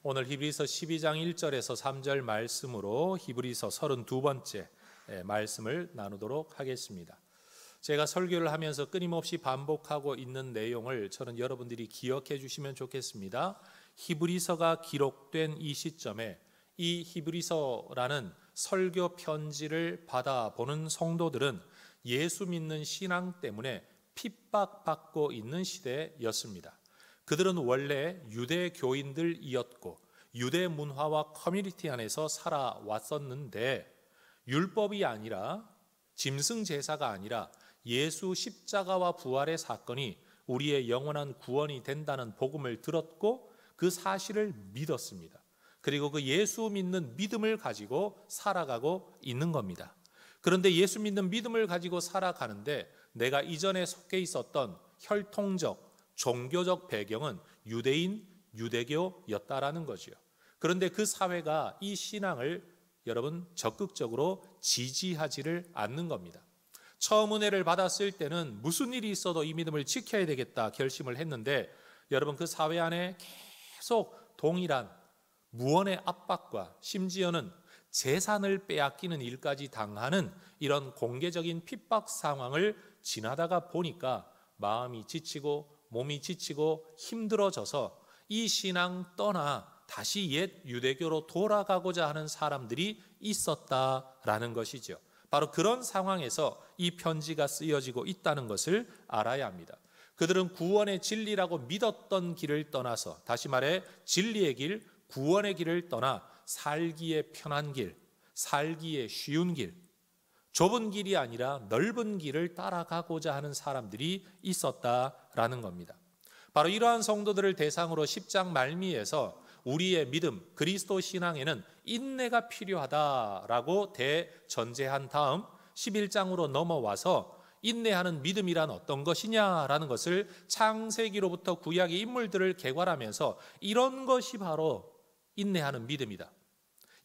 오늘 히브리서 12장 1절에서 3절 말씀으로 히브리서 32번째 말씀을 나누도록 하겠습니다. 제가 설교를 하면서 끊임없이 반복하고 있는 내용을 저는 여러분들이 기억해 주시면 좋겠습니다. 히브리서가 기록된 이 시점에 이 히브리서라는 설교 편지를 받아보는 성도들은 예수 믿는 신앙 때문에 핍박받고 있는 시대였습니다. 그들은 원래 유대 교인들이었고 유대 문화와 커뮤니티 안에서 살아왔었는데 율법이 아니라 짐승 제사가 아니라 예수 십자가와 부활의 사건이 우리의 영원한 구원이 된다는 복음을 들었고 그 사실을 믿었습니다. 그리고 그 예수 믿는 믿음을 가지고 살아가고 있는 겁니다. 그런데 예수 믿는 믿음을 가지고 살아가는데 내가 이전에 속해 있었던 혈통적 종교적 배경은 유대인, 유대교였다라는 거죠. 그런데 그 사회가 이 신앙을 여러분 적극적으로 지지하지를 않는 겁니다. 처음 은혜를 받았을 때는 무슨 일이 있어도 이 믿음을 지켜야 되겠다 결심을 했는데 여러분 그 사회 안에 계속 동일한 무언의 압박과 심지어는 재산을 빼앗기는 일까지 당하는 이런 공개적인 핍박 상황을 지나다가 보니까 마음이 지치고 몸이 지치고 힘들어져서 이 신앙 떠나 다시 옛 유대교로 돌아가고자 하는 사람들이 있었다라는 것이죠. 바로 그런 상황에서 이 편지가 쓰여지고 있다는 것을 알아야 합니다. 그들은 구원의 진리라고 믿었던 길을 떠나서 다시 말해 진리의 길, 구원의 길을 떠나 살기에 편한 길, 살기에 쉬운 길, 좁은 길이 아니라 넓은 길을 따라가고자 하는 사람들이 있었다라는 겁니다. 바로 이러한 성도들을 대상으로 10장 말미에서 우리의 믿음, 그리스도 신앙에는 인내가 필요하다라고 대전제한 다음 11장으로 넘어와서 인내하는 믿음이란 어떤 것이냐라는 것을 창세기로부터 구약의 인물들을 개괄하면서 이런 것이 바로 인내하는 믿음이다.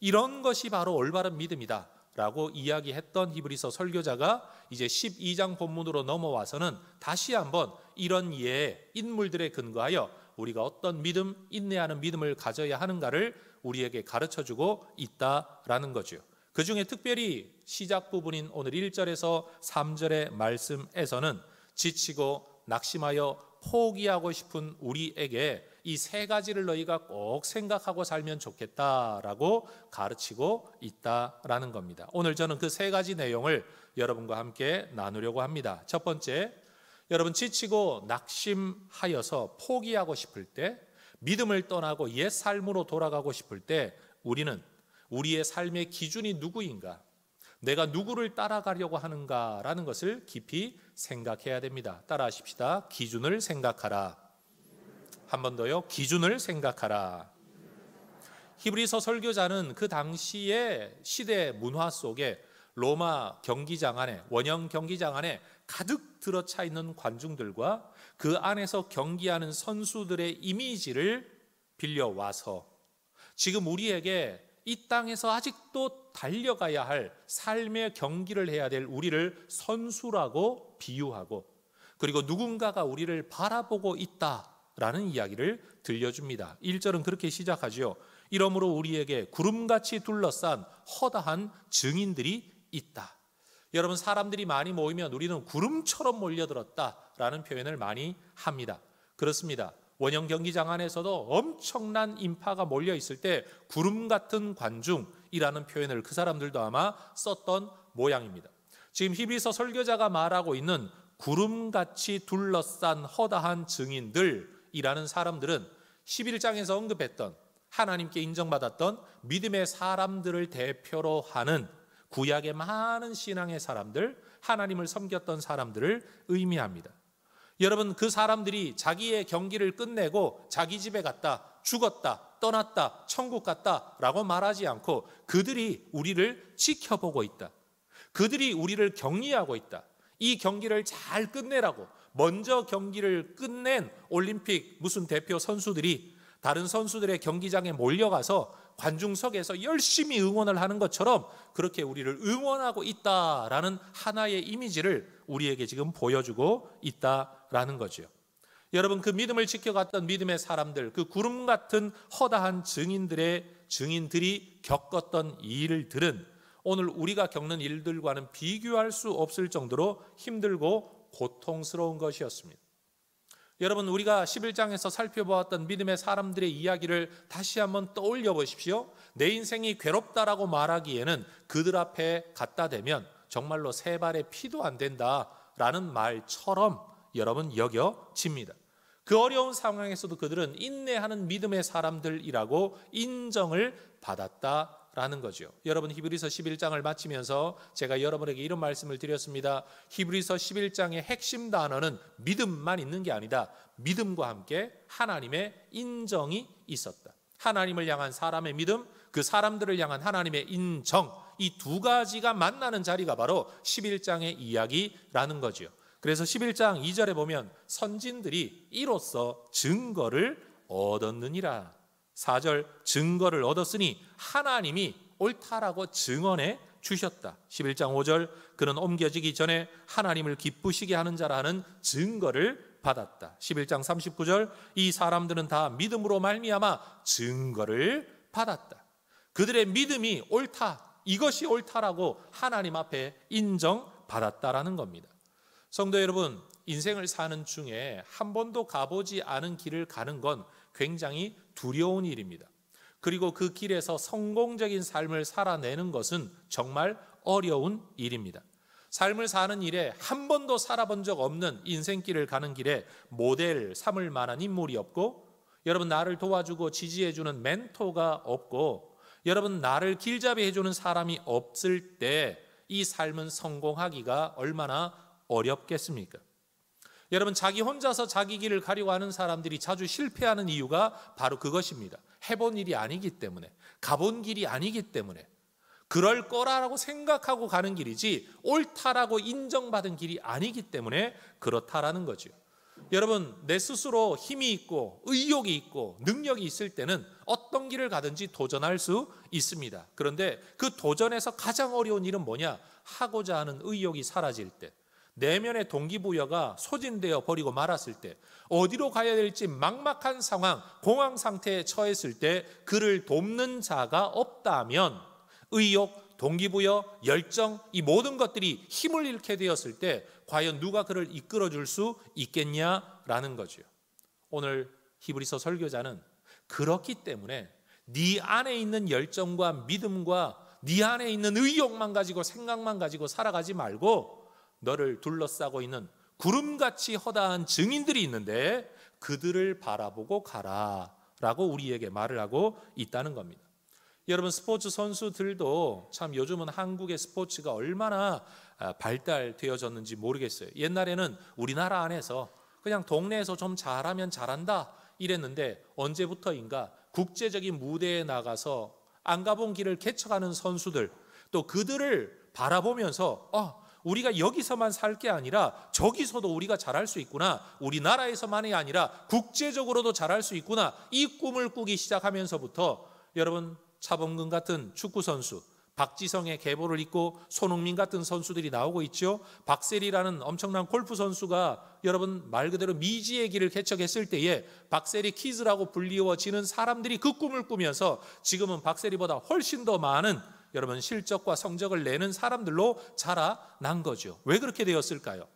이런 것이 바로 올바른 믿음이다. 라고 이야기했던 히브리서 설교자가 이제 12장 본문으로 넘어와서는 다시 한번 이런 예의 인물들에 근거하여 우리가 어떤 믿음, 인내하는 믿음을 가져야 하는가를 우리에게 가르쳐주고 있다라는 거죠. 그 중에 특별히 시작 부분인 오늘 1절에서 3절의 말씀에서는 지치고 낙심하여 포기하고 싶은 우리에게 이 세 가지를 너희가 꼭 생각하고 살면 좋겠다라고 가르치고 있다라는 겁니다. 오늘 저는 그 세 가지 내용을 여러분과 함께 나누려고 합니다. 첫 번째, 여러분 지치고 낙심하여서 포기하고 싶을 때, 믿음을 떠나고 옛 삶으로 돌아가고 싶을 때 우리는 우리의 삶의 기준이 누구인가, 내가 누구를 따라가려고 하는가라는 것을 깊이 생각해야 됩니다. 따라하십시다. 기준을 생각하라. 한 번 더요. 기준을 생각하라. 히브리서 설교자는 그 당시의 시대 문화 속에 로마 경기장 안에, 원형 경기장 안에 가득 들어차 있는 관중들과 그 안에서 경기하는 선수들의 이미지를 빌려와서 지금 우리에게 이 땅에서 아직도 달려가야 할 삶의 경기를 해야 될 우리를 선수라고 비유하고, 그리고 누군가가 우리를 바라보고 있다라는 이야기를 들려줍니다. 1절은 그렇게 시작하죠. 이러므로 우리에게 구름같이 둘러싼 허다한 증인들이 있다. 여러분, 사람들이 많이 모이면 우리는 구름처럼 몰려들었다라는 표현을 많이 합니다. 그렇습니다. 원형 경기장 안에서도 엄청난 인파가 몰려 있을 때 구름 같은 관중이라는 표현을 그 사람들도 아마 썼던 모양입니다. 지금 히브리서 설교자가 말하고 있는 구름같이 둘러싼 허다한 증인들이라는 사람들은 11장에서 언급했던 하나님께 인정받았던 믿음의 사람들을 대표로 하는 구약의 많은 신앙의 사람들, 하나님을 섬겼던 사람들을 의미합니다. 여러분, 그 사람들이 자기의 경기를 끝내고 자기 집에 갔다, 죽었다, 떠났다, 천국 갔다 라고 말하지 않고 그들이 우리를 지켜보고 있다. 그들이 우리를 격리하고 있다. 이 경기를 잘 끝내라고 먼저 경기를 끝낸 올림픽 무슨 대표 선수들이 다른 선수들의 경기장에 몰려가서 관중석에서 열심히 응원을 하는 것처럼 그렇게 우리를 응원하고 있다라는 하나의 이미지를 우리에게 지금 보여주고 있다라는 거죠. 여러분, 그 믿음을 지켜갔던 믿음의 사람들, 그 구름 같은 허다한 증인들이 겪었던 이 일들은 오늘 우리가 겪는 일들과는 비교할 수 없을 정도로 힘들고 고통스러운 것이었습니다. 여러분, 우리가 11장에서 살펴보았던 믿음의 사람들의 이야기를 다시 한번 떠올려 보십시오. 내 인생이 괴롭다라고 말하기에는 그들 앞에 갖다 대면 정말로 세 발의 피도 안 된다라는 말처럼 여러분 여겨집니다. 그 어려운 상황에서도 그들은 인내하는 믿음의 사람들이라고 인정을 받았다라는 거죠. 여러분, 히브리서 11장을 마치면서 제가 여러분에게 이런 말씀을 드렸습니다. 히브리서 11장의 핵심 단어는 믿음만 있는 게 아니다. 믿음과 함께 하나님의 인정이 있었다. 하나님을 향한 사람의 믿음, 그 사람들을 향한 하나님의 인정, 이 두 가지가 만나는 자리가 바로 11장의 이야기라는 거죠. 그래서 11장 2절에 보면 선진들이 이로써 증거를 얻었느니라. 4절 증거를 얻었으니 하나님이 옳다라고 증언해 주셨다. 11장 5절 그는 옮겨지기 전에 하나님을 기쁘시게 하는 자라 하는 증거를 받았다. 11장 39절 이 사람들은 다 믿음으로 말미암아 증거를 받았다. 그들의 믿음이 옳다, 이것이 옳다라고 하나님 앞에 인정받았다라는 겁니다. 성도 여러분, 인생을 사는 중에 한 번도 가보지 않은 길을 가는 건 굉장히 두려운 일입니다. 그리고 그 길에서 성공적인 삶을 살아내는 것은 정말 어려운 일입니다. 삶을 사는 일에 한 번도 살아본 적 없는 인생길을 가는 길에 모델 삼을 만한 인물이 없고, 여러분 나를 도와주고 지지해주는 멘토가 없고, 여러분 나를 길잡이 해주는 사람이 없을 때 이 삶은 성공하기가 얼마나 어렵겠습니까? 여러분, 자기 혼자서 자기 길을 가려고 하는 사람들이 자주 실패하는 이유가 바로 그것입니다. 해본 일이 아니기 때문에, 가본 길이 아니기 때문에, 그럴 거라고 생각하고 가는 길이지 옳다라고 인정받은 길이 아니기 때문에 그렇다라는 거죠. 여러분, 내 스스로 힘이 있고 의욕이 있고 능력이 있을 때는 어떤 길을 가든지 도전할 수 있습니다. 그런데 그 도전에서 가장 어려운 일은 뭐냐? 하고자 하는 의욕이 사라질 때, 내면의 동기부여가 소진되어 버리고 말았을 때, 어디로 가야 될지 막막한 상황, 공황 상태에 처했을 때 그를 돕는 자가 없다면 의욕, 동기부여, 열정, 이 모든 것들이 힘을 잃게 되었을 때 과연 누가 그를 이끌어줄 수 있겠냐라는 거죠. 오늘 히브리서 설교자는 그렇기 때문에 네 안에 있는 열정과 믿음과 네 안에 있는 의욕만 가지고 생각만 가지고 살아가지 말고 너를 둘러싸고 있는 구름같이 허다한 증인들이 있는데 그들을 바라보고 가라라고 우리에게 말을 하고 있다는 겁니다. 여러분, 스포츠 선수들도 참 요즘은 한국의 스포츠가 얼마나 발달되어졌는지 모르겠어요. 옛날에는 우리나라 안에서 그냥 동네에서 좀 잘하면 잘한다 이랬는데 언제부터인가 국제적인 무대에 나가서 안 가본 길을 개척하는 선수들, 또 그들을 바라보면서 우리가 여기서만 살 게 아니라 저기서도 우리가 잘할 수 있구나, 우리나라에서만이 아니라 국제적으로도 잘할 수 있구나, 이 꿈을 꾸기 시작하면서부터 여러분, 차범근 같은 축구선수, 박지성의 계보를 잇고 손흥민 같은 선수들이 나오고 있죠. 박세리라는 엄청난 골프 선수가 여러분 말 그대로 미지의 길을 개척했을 때에 박세리 키즈라고 불리워지는 사람들이 그 꿈을 꾸면서 지금은 박세리보다 훨씬 더 많은 여러분 실적과 성적을 내는 사람들로 자라난 거죠. 왜 그렇게 되었을까요?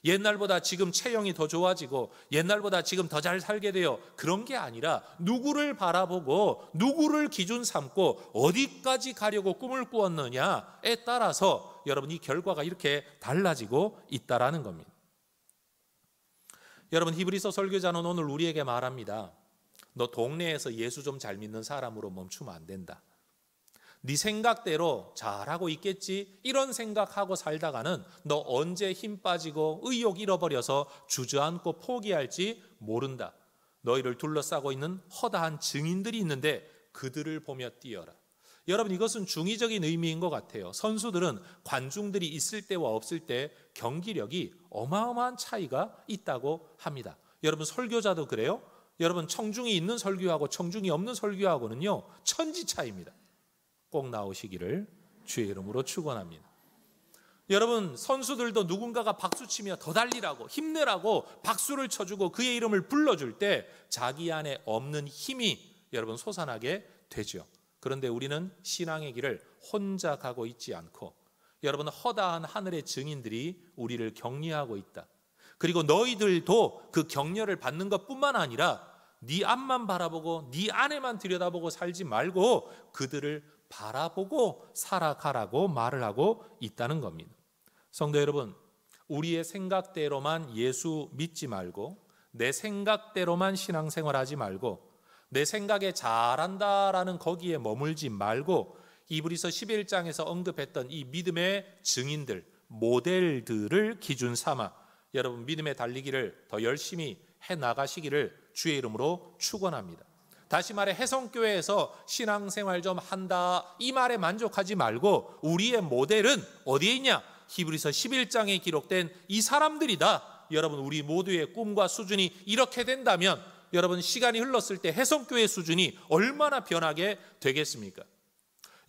옛날보다 지금 체형이 더 좋아지고 옛날보다 지금 더 잘 살게 되어 그런 게 아니라 누구를 바라보고 누구를 기준 삼고 어디까지 가려고 꿈을 꾸었느냐에 따라서 여러분 이 결과가 이렇게 달라지고 있다라는 겁니다. 여러분, 히브리서 설교자는 오늘 우리에게 말합니다. 너 동네에서 예수 좀 잘 믿는 사람으로 멈추면 안 된다. 네 생각대로 잘하고 있겠지 이런 생각하고 살다가는 너 언제 힘 빠지고 의욕 잃어버려서 주저앉고 포기할지 모른다. 너희를 둘러싸고 있는 허다한 증인들이 있는데 그들을 보며 뛰어라. 여러분, 이것은 중의적인 의미인 것 같아요. 선수들은 관중들이 있을 때와 없을 때 경기력이 어마어마한 차이가 있다고 합니다. 여러분, 설교자도 그래요. 여러분, 청중이 있는 설교하고 청중이 없는 설교하고는요 천지 차이입니다. 꼭 나오시기를 주의 이름으로 축원합니다. 여러분, 선수들도 누군가가 박수치며 더 달리라고, 힘내라고 박수를 쳐주고 그의 이름을 불러줄 때 자기 안에 없는 힘이 여러분 솟아나게 되죠. 그런데 우리는 신앙의 길을 혼자 가고 있지 않고 여러분, 허다한 하늘의 증인들이 우리를 격려하고 있다. 그리고 너희들도 그 격려를 받는 것뿐만 아니라 네 앞만 바라보고 네 안에만 들여다보고 살지 말고 그들을 바라보고 살아가라고 말을 하고 있다는 겁니다. 성도 여러분, 우리의 생각대로만 예수 믿지 말고 내 생각대로만 신앙생활하지 말고 내 생각에 잘한다라는 거기에 머물지 말고 히브리서 11장에서 언급했던 이 믿음의 증인들, 모델들을 기준 삼아 여러분 믿음의 달리기를 더 열심히 해나가시기를 주의 이름으로 축원합니다. 다시 말해 해성교회에서 신앙생활 좀 한다 이 말에 만족하지 말고 우리의 모델은 어디에 있냐? 히브리서 11장에 기록된 이 사람들이다. 여러분, 우리 모두의 꿈과 수준이 이렇게 된다면 여러분, 시간이 흘렀을 때 해성교회 수준이 얼마나 변하게 되겠습니까?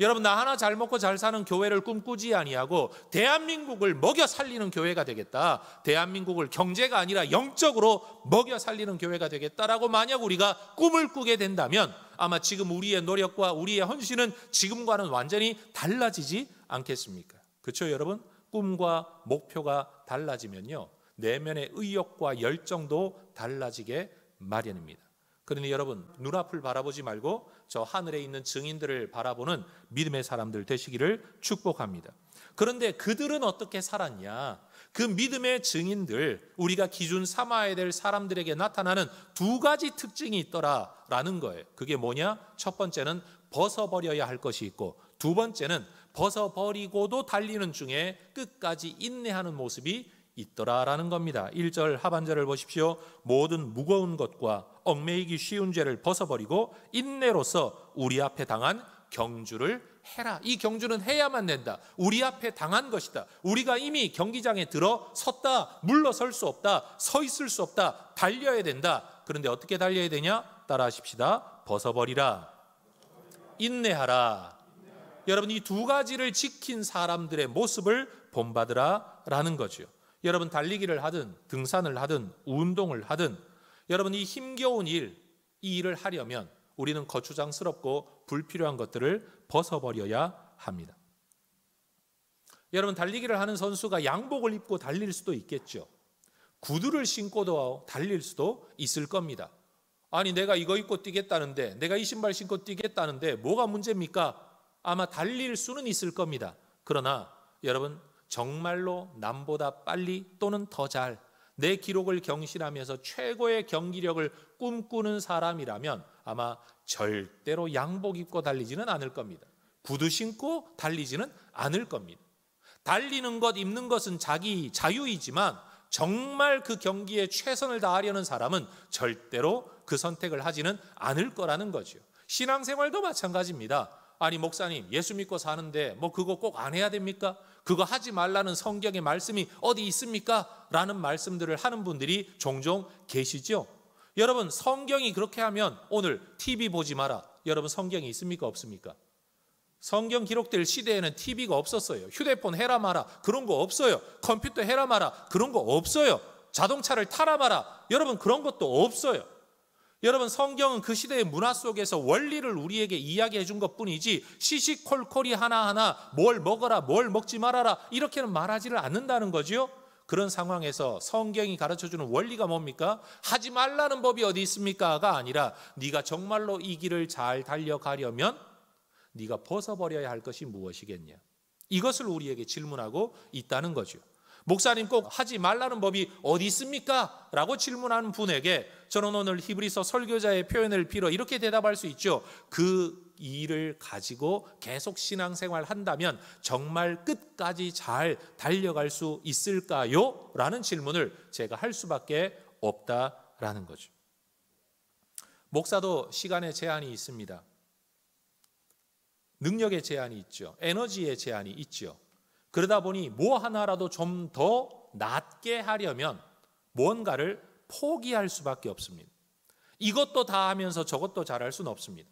여러분, 나 하나 잘 먹고 잘 사는 교회를 꿈꾸지 아니하고 대한민국을 먹여 살리는 교회가 되겠다. 대한민국을 경제가 아니라 영적으로 먹여 살리는 교회가 되겠다라고 만약 우리가 꿈을 꾸게 된다면 아마 지금 우리의 노력과 우리의 헌신은 지금과는 완전히 달라지지 않겠습니까? 그렇죠, 여러분? 꿈과 목표가 달라지면요, 내면의 의욕과 열정도 달라지게 마련입니다. 그러니 여러분, 눈앞을 바라보지 말고 저 하늘에 있는 증인들을 바라보는 믿음의 사람들 되시기를 축복합니다. 그런데 그들은 어떻게 살았냐? 그 믿음의 증인들, 우리가 기준 삼아야 될 사람들에게 나타나는 두 가지 특징이 있더라라는 거예요. 그게 뭐냐? 첫 번째는 벗어버려야 할 것이 있고, 두 번째는 벗어버리고도 달리는 중에 끝까지 인내하는 모습이 있더라라는 겁니다. 1절 하반절을 보십시오. 모든 무거운 것과 얽매이기 쉬운 죄를 벗어버리고 인내로서 우리 앞에 당한 경주를 해라. 이 경주는 해야만 된다. 우리 앞에 당한 것이다. 우리가 이미 경기장에 들어섰다. 물러설 수 없다. 서 있을 수 없다. 달려야 된다. 그런데 어떻게 달려야 되냐? 따라하십시다. 벗어버리라. 인내하라. 여러분, 이 두 가지를 지킨 사람들의 모습을 본받으라라는 거죠. 여러분, 달리기를 하든 등산을 하든 운동을 하든 여러분, 이 힘겨운 일, 이 일을 하려면 우리는 거추장스럽고 불필요한 것들을 벗어버려야 합니다. 여러분, 달리기를 하는 선수가 양복을 입고 달릴 수도 있겠죠. 구두를 신고도 달릴 수도 있을 겁니다. 아니, 내가 이거 입고 뛰겠다는데, 내가 이 신발 신고 뛰겠다는데 뭐가 문제입니까? 아마 달릴 수는 있을 겁니다. 그러나 여러분, 정말로 남보다 빨리 또는 더 잘 내 기록을 경신하면서 최고의 경기력을 꿈꾸는 사람이라면 아마 절대로 양복 입고 달리지는 않을 겁니다. 구두 신고 달리지는 않을 겁니다. 달리는 것, 입는 것은 자기 자유이지만 정말 그 경기에 최선을 다하려는 사람은 절대로 그 선택을 하지는 않을 거라는 거죠. 신앙생활도 마찬가지입니다. 아니, 목사님, 예수 믿고 사는데 뭐 그거 꼭 안 해야 됩니까? 그거 하지 말라는 성경의 말씀이 어디 있습니까? 라는 말씀들을 하는 분들이 종종 계시죠. 여러분, 성경이 그렇게 하면 오늘 TV 보지 마라. 여러분, 성경이 있습니까? 없습니까? 성경 기록될 시대에는 TV가 없었어요. 휴대폰 해라 마라. 그런 거 없어요. 컴퓨터 해라 마라. 그런 거 없어요. 자동차를 타라 마라. 여러분, 그런 것도 없어요. 여러분, 성경은 그 시대의 문화 속에서 원리를 우리에게 이야기해 준 것뿐이지 시시콜콜이 하나하나 뭘 먹어라, 뭘 먹지 말아라 이렇게는 말하지를 않는다는 거죠. 그런 상황에서 성경이 가르쳐주는 원리가 뭡니까? 하지 말라는 법이 어디 있습니까가 아니라 네가 정말로 이 길을 잘 달려가려면 네가 벗어버려야 할 것이 무엇이겠냐? 이것을 우리에게 질문하고 있다는 거죠. 목사님, 꼭 하지 말라는 법이 어디 있습니까? 라고 질문하는 분에게 저는 오늘 히브리서 설교자의 표현을 빌어 이렇게 대답할 수 있죠. 그 일을 가지고 계속 신앙생활 한다면 정말 끝까지 잘 달려갈 수 있을까요? 라는 질문을 제가 할 수밖에 없다라는 거죠. 목사도 시간의 제한이 있습니다. 능력의 제한이 있죠. 에너지의 제한이 있죠. 그러다 보니 뭐 하나라도 좀 더 낫게 하려면 무언가를 포기할 수밖에 없습니다. 이것도 다 하면서 저것도 잘할 수는 없습니다.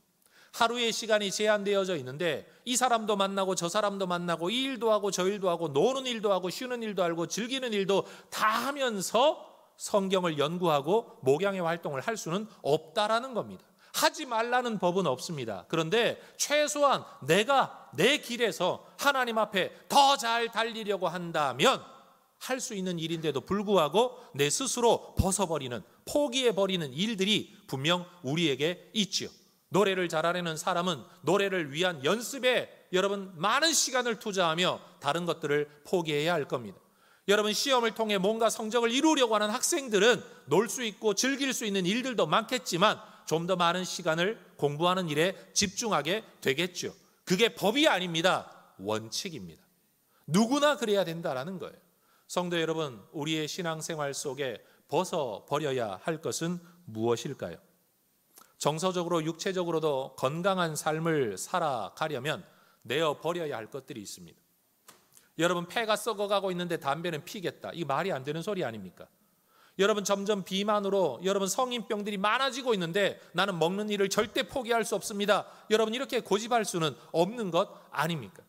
하루의 시간이 제한되어져 있는데 이 사람도 만나고 저 사람도 만나고 이 일도 하고 저 일도 하고 노는 일도 하고 쉬는 일도 하고 즐기는 일도 다 하면서 성경을 연구하고 목양의 활동을 할 수는 없다라는 겁니다. 하지 말라는 법은 없습니다. 그런데 최소한 내가 내 길에서 하나님 앞에 더 잘 달리려고 한다면 할 수 있는 일인데도 불구하고 내 스스로 벗어버리는, 포기해버리는 일들이 분명 우리에게 있지요. 노래를 잘하려는 사람은 노래를 위한 연습에 여러분 많은 시간을 투자하며 다른 것들을 포기해야 할 겁니다. 여러분 시험을 통해 뭔가 성적을 이루려고 하는 학생들은 놀 수 있고 즐길 수 있는 일들도 많겠지만 좀 더 많은 시간을 공부하는 일에 집중하게 되겠죠. 그게 법이 아닙니다. 원칙입니다. 누구나 그래야 된다라는 거예요. 성도 여러분, 우리의 신앙생활 속에 벗어버려야 할 것은 무엇일까요? 정서적으로 육체적으로도 건강한 삶을 살아가려면 내어버려야 할 것들이 있습니다. 여러분 폐가 썩어가고 있는데 담배는 피겠다. 이거 말이 안 되는 소리 아닙니까? 여러분 점점 비만으로 여러분 성인병들이 많아지고 있는데 나는 먹는 일을 절대 포기할 수 없습니다. 여러분 이렇게 고집할 수는 없는 것 아닙니까?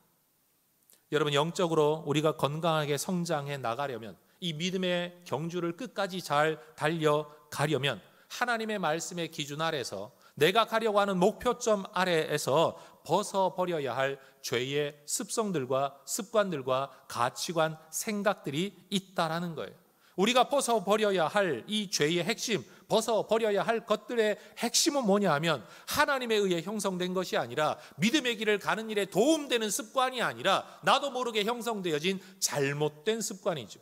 여러분 영적으로 우리가 건강하게 성장해 나가려면 이 믿음의 경주를 끝까지 잘 달려가려면 하나님의 말씀의 기준 아래서 내가 가려고 하는 목표점 아래에서 벗어버려야 할 죄의 습성들과 습관들과 가치관, 생각들이 있다라는 거예요. 우리가 벗어버려야 할 이 죄의 핵심, 벗어버려야 할 것들의 핵심은 뭐냐 하면 하나님에 의해 형성된 것이 아니라 믿음의 길을 가는 일에 도움되는 습관이 아니라 나도 모르게 형성되어진 잘못된 습관이죠.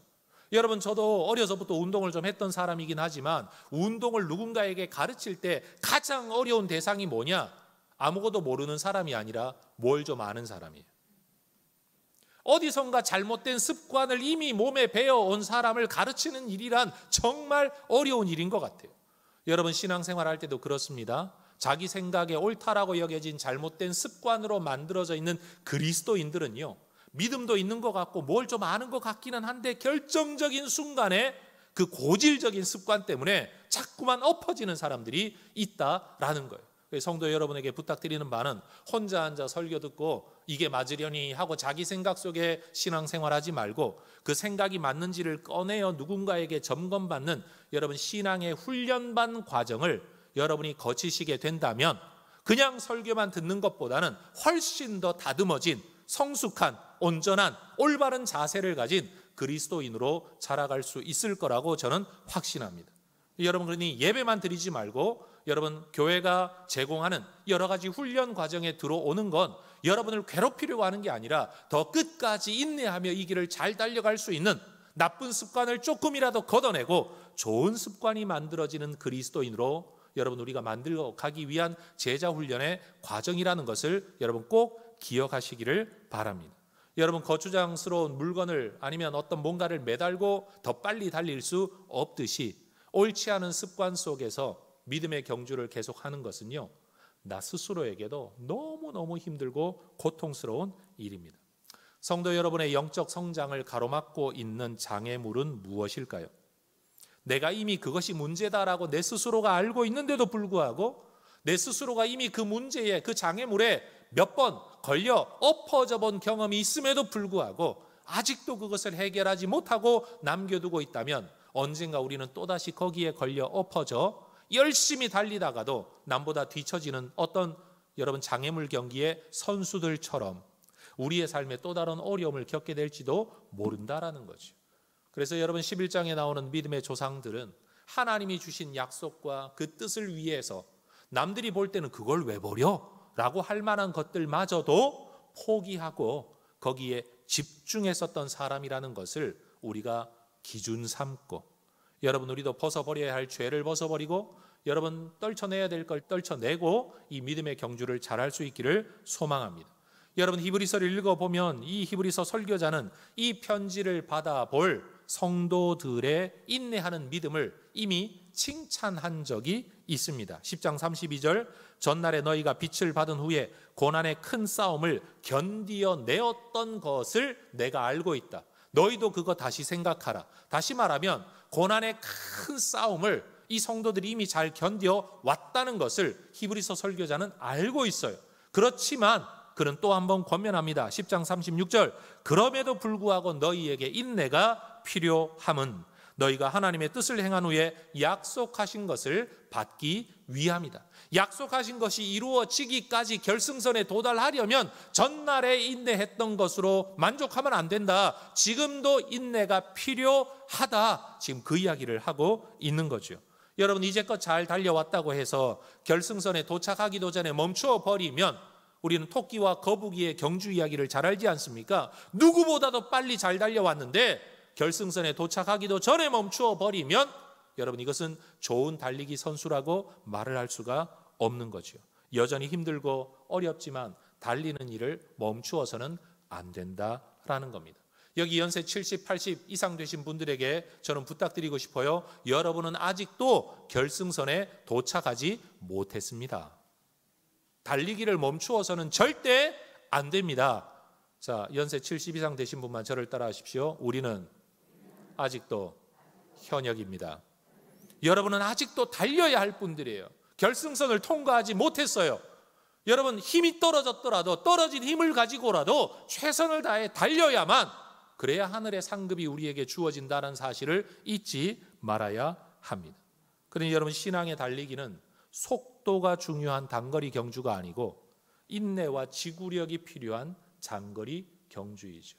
여러분 저도 어려서부터 운동을 좀 했던 사람이긴 하지만 운동을 누군가에게 가르칠 때 가장 어려운 대상이 뭐냐? 아무것도 모르는 사람이 아니라 뭘 좀 아는 사람이에요. 어디선가 잘못된 습관을 이미 몸에 배워온 사람을 가르치는 일이란 정말 어려운 일인 것 같아요. 여러분 신앙생활 할 때도 그렇습니다. 자기 생각에 옳다라고 여겨진 잘못된 습관으로 만들어져 있는 그리스도인들은요, 믿음도 있는 것 같고 뭘 좀 아는 것 같기는 한데 결정적인 순간에 그 고질적인 습관 때문에 자꾸만 엎어지는 사람들이 있다라는 거예요. 성도 여러분에게 부탁드리는 바는 혼자 앉아 설교 듣고 이게 맞으려니 하고 자기 생각 속에 신앙생활하지 말고 그 생각이 맞는지를 꺼내어 누군가에게 점검받는 여러분 신앙의 훈련반 과정을 여러분이 거치시게 된다면 그냥 설교만 듣는 것보다는 훨씬 더 다듬어진 성숙한 온전한 올바른 자세를 가진 그리스도인으로 자라갈 수 있을 거라고 저는 확신합니다. 여러분 그러니 예배만 드리지 말고 여러분 교회가 제공하는 여러 가지 훈련 과정에 들어오는 건 여러분을 괴롭히려고 하는 게 아니라 더 끝까지 인내하며 이 길을 잘 달려갈 수 있는 나쁜 습관을 조금이라도 걷어내고 좋은 습관이 만들어지는 그리스도인으로 여러분 우리가 만들어 가기 위한 제자 훈련의 과정이라는 것을 여러분 꼭 기억하시기를 바랍니다. 여러분 거추장스러운 물건을 아니면 어떤 뭔가를 매달고 더 빨리 달릴 수 없듯이 옳지 않은 습관 속에서 믿음의 경주를 계속하는 것은요, 나 스스로에게도 너무너무 힘들고 고통스러운 일입니다. 성도 여러분의 영적 성장을 가로막고 있는 장애물은 무엇일까요? 내가 이미 그것이 문제다라고 내 스스로가 알고 있는데도 불구하고 내 스스로가 이미 그 문제에 그 장애물에 몇 번 걸려 엎어져 본 경험이 있음에도 불구하고 아직도 그것을 해결하지 못하고 남겨두고 있다면 언젠가 우리는 또다시 거기에 걸려 엎어져 열심히 달리다가도 남보다 뒤처지는 어떤 여러분 장애물 경기의 선수들처럼 우리의 삶에 또 다른 어려움을 겪게 될지도 모른다라는 거죠. 그래서 여러분 11장에 나오는 믿음의 조상들은 하나님이 주신 약속과 그 뜻을 위해서 남들이 볼 때는 그걸 왜 버려? 라고 할 만한 것들마저도 포기하고 거기에 집중했었던 사람이라는 것을 우리가 기준 삼고 여러분 우리도 벗어버려야 할 죄를 벗어버리고 여러분 떨쳐내야 될 걸 떨쳐내고 이 믿음의 경주를 잘할 수 있기를 소망합니다. 여러분 히브리서를 읽어보면 이 히브리서 설교자는 이 편지를 받아볼 성도들의 인내하는 믿음을 이미 칭찬한 적이 있습니다. 10장 32절 전날에 너희가 빛을 받은 후에 고난의 큰 싸움을 견디어 내었던 것을 내가 알고 있다. 너희도 그거 다시 생각하라. 다시 말하면 고난의 큰 싸움을 이 성도들이 이미 잘 견뎌왔다는 것을 히브리서 설교자는 알고 있어요. 그렇지만 그는 또 한 번 권면합니다. 10장 36절, 그럼에도 불구하고 너희에게 인내가 필요함은 너희가 하나님의 뜻을 행한 후에 약속하신 것을 받기 위함이다. 약속하신 것이 이루어지기까지 결승선에 도달하려면 전날에 인내했던 것으로 만족하면 안 된다. 지금도 인내가 필요하다. 지금 그 이야기를 하고 있는 거죠. 여러분, 이제껏 잘 달려왔다고 해서 결승선에 도착하기도 전에 멈추어 버리면 우리는 토끼와 거북이의 경주 이야기를 잘 알지 않습니까? 누구보다도 빨리 잘 달려왔는데 결승선에 도착하기도 전에 멈추어 버리면 여러분, 이것은 좋은 달리기 선수라고 말을 할 수가 없는 거죠. 여전히 힘들고 어렵지만 달리는 일을 멈추어서는 안 된다라는 겁니다. 여기 연세 70, 80 이상 되신 분들에게 저는 부탁드리고 싶어요. 여러분은 아직도 결승선에 도착하지 못했습니다. 달리기를 멈추어서는 절대 안 됩니다. 자, 연세 70 이상 되신 분만 저를 따라 하십시오. 우리는 아직도 현역입니다. 여러분은 아직도 달려야 할 분들이에요. 결승선을 통과하지 못했어요. 여러분, 힘이 떨어졌더라도 떨어진 힘을 가지고라도 최선을 다해 달려야만, 그래야 하늘의 상급이 우리에게 주어진다는 사실을 잊지 말아야 합니다. 그러니 여러분, 신앙의 달리기는 속도가 중요한 단거리 경주가 아니고 인내와 지구력이 필요한 장거리 경주이죠.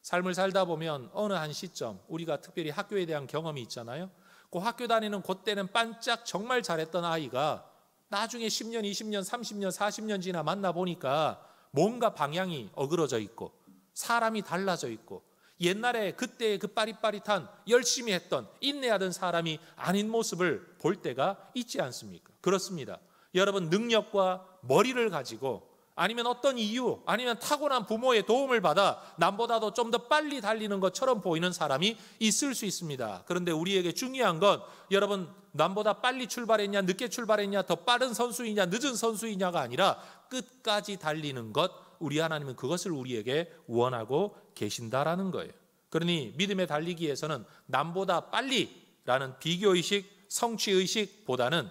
삶을 살다 보면 어느 한 시점 우리가 특별히 학교에 대한 경험이 있잖아요. 그 학교 다니는 그때는 반짝 정말 잘했던 아이가 나중에 10년, 20년, 30년, 40년 지나 만나보니까 뭔가 방향이 어그러져 있고 사람이 달라져 있고 옛날에 그때의 그 빠릿빠릿한 열심히 했던 인내하던 사람이 아닌 모습을 볼 때가 있지 않습니까? 그렇습니다. 여러분, 능력과 머리를 가지고 아니면 어떤 이유, 아니면 타고난 부모의 도움을 받아 남보다도 좀 더 빨리 달리는 것처럼 보이는 사람이 있을 수 있습니다. 그런데 우리에게 중요한 건 여러분, 남보다 빨리 출발했냐, 늦게 출발했냐, 더 빠른 선수이냐, 늦은 선수이냐가 아니라 끝까지 달리는 것, 우리 하나님은 그것을 우리에게 원하고 계신다라는 거예요. 그러니 믿음의 달리기에서는 남보다 빨리라는 비교의식, 성취의식보다는